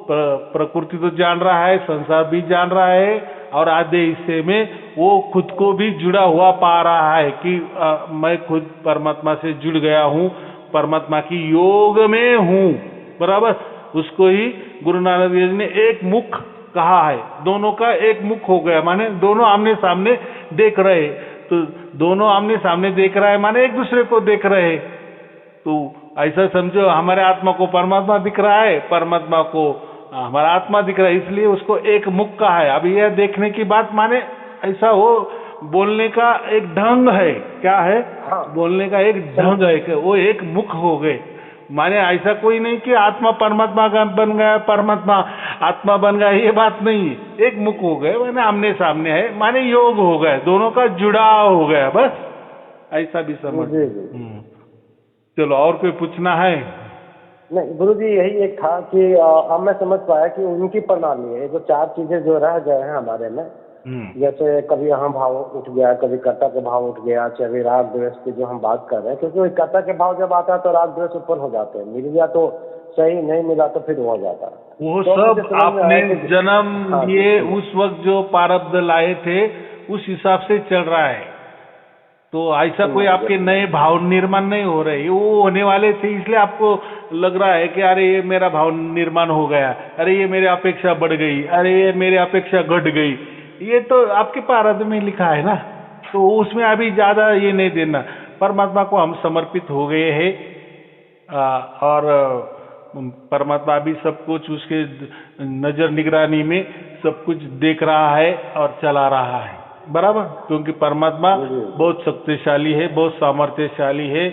प्रकृति तो जान रहा है, संसार भी जान रहा है, और आधे हिस्से में वो खुद को भी जुड़ा हुआ पा रहा है कि मैं खुद परमात्मा से जुड़ गया हूँ, परमात्मा की योग में हूँ, बराबर। उसको ही गुरु नानक देव जी ने एक मुख कहा है, दोनों का एक मुख हो गया, माने दोनों आमने सामने देख रहे। तो दोनों आमने सामने देख रहा है माने एक दूसरे को देख रहे। तो ऐसा समझो, हमारे आत्मा को परमात्मा दिख रहा है, परमात्मा को हमारा आत्मा दिख रहा है, इसलिए उसको एक मुख कहा है। अभी यह देखने की बात माने ऐसा हो, बोलने का एक ढंग है, क्या है? हाँ। बोलने का एक ढंग है कि वो एक मुख हो गए, माने ऐसा कोई नहीं कि आत्मा परमात्मा का बन गया, परमात्मा आत्मा बन गया, ये बात नहीं है। एक मुख हो गए माने आमने सामने है, माने योग हो गए, दोनों का जुड़ाव हो गया, बस ऐसा भी समझ। चलो, और कोई पूछना है? नहीं गुरुजी, यही एक था कि अब मैं समझ पाया कि उनकी प्रणाली है, जो 4 चीजें जो रह गए हैं हमारे में, जैसे कभी यहाँ भाव उठ गया, कभी कर्ता का भाव उठ गया, चाहे राग द्वेष की जो हम बात कर रहे हैं, क्योंकि कर्ता के भाव जब आता है तो राग द्वेष उत्पन्न हो जाते हैं। मिल गया तो सही, नहीं मिला तो फिर हो जाता है। वो तो सब आपने जन्म हाँ, लिए उस वक्त जो प्रारब्ध लाए थे उस हिसाब से चल रहा है। तो ऐसा कोई आपके नए भाव निर्माण नहीं हो रहे, वो होने वाले थे, इसलिए आपको लग रहा है कि अरे ये मेरा भाव निर्माण हो गया, अरे ये मेरी अपेक्षा बढ़ गई, अरे ये मेरी अपेक्षा घट गई। ये तो आपके प्रारब्ध में लिखा है ना, तो उसमें अभी ज्यादा ये नहीं देना। परमात्मा को हम समर्पित हो गए हैं और परमात्मा भी सब कुछ उसके नजर निगरानी में सब कुछ देख रहा है और चला रहा है, बराबर। क्योंकि परमात्मा बहुत शक्तिशाली है, बहुत सामर्थ्यशाली है,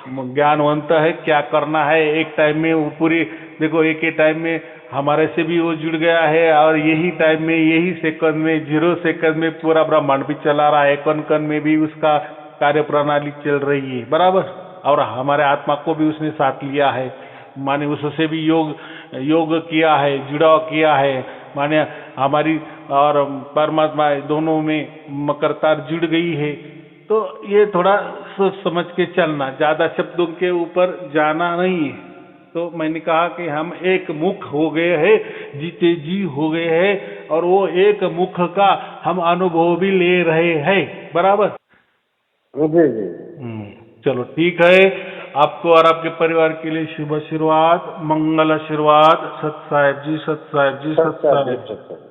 ज्ञानवंत है, क्या करना है एक टाइम में वो पूरी, देखो एक ही टाइम में हमारे से भी वो जुड़ गया है और यही टाइम में, यही सेकंड में, 0 सेकंड में पूरा ब्रह्मांड भी चला रहा है, कण कण में भी उसका कार्य प्रणाली चल रही है, बराबर। और हमारे आत्मा को भी उसने साथ लिया है, माने उससे भी योग किया है, जुड़ाव किया है, माने हमारी और परमात्मा दोनों में मकरतार जुड़ गई है। तो ये थोड़ा सोच समझ के चलना, ज्यादा शब्दों के ऊपर जाना नहीं है। तो मैंने कहा कि हम एक मुख हो गए हैं, जीते जी हो गए हैं, और वो एक मुख का हम अनुभव भी ले रहे हैं, बराबर। जी जी। चलो ठीक है, आपको और आपके परिवार के लिए शुभ आशीर्वाद, मंगल आशीर्वाद। सत साहेब जी, सत साहेब जी, सत साहेब जी।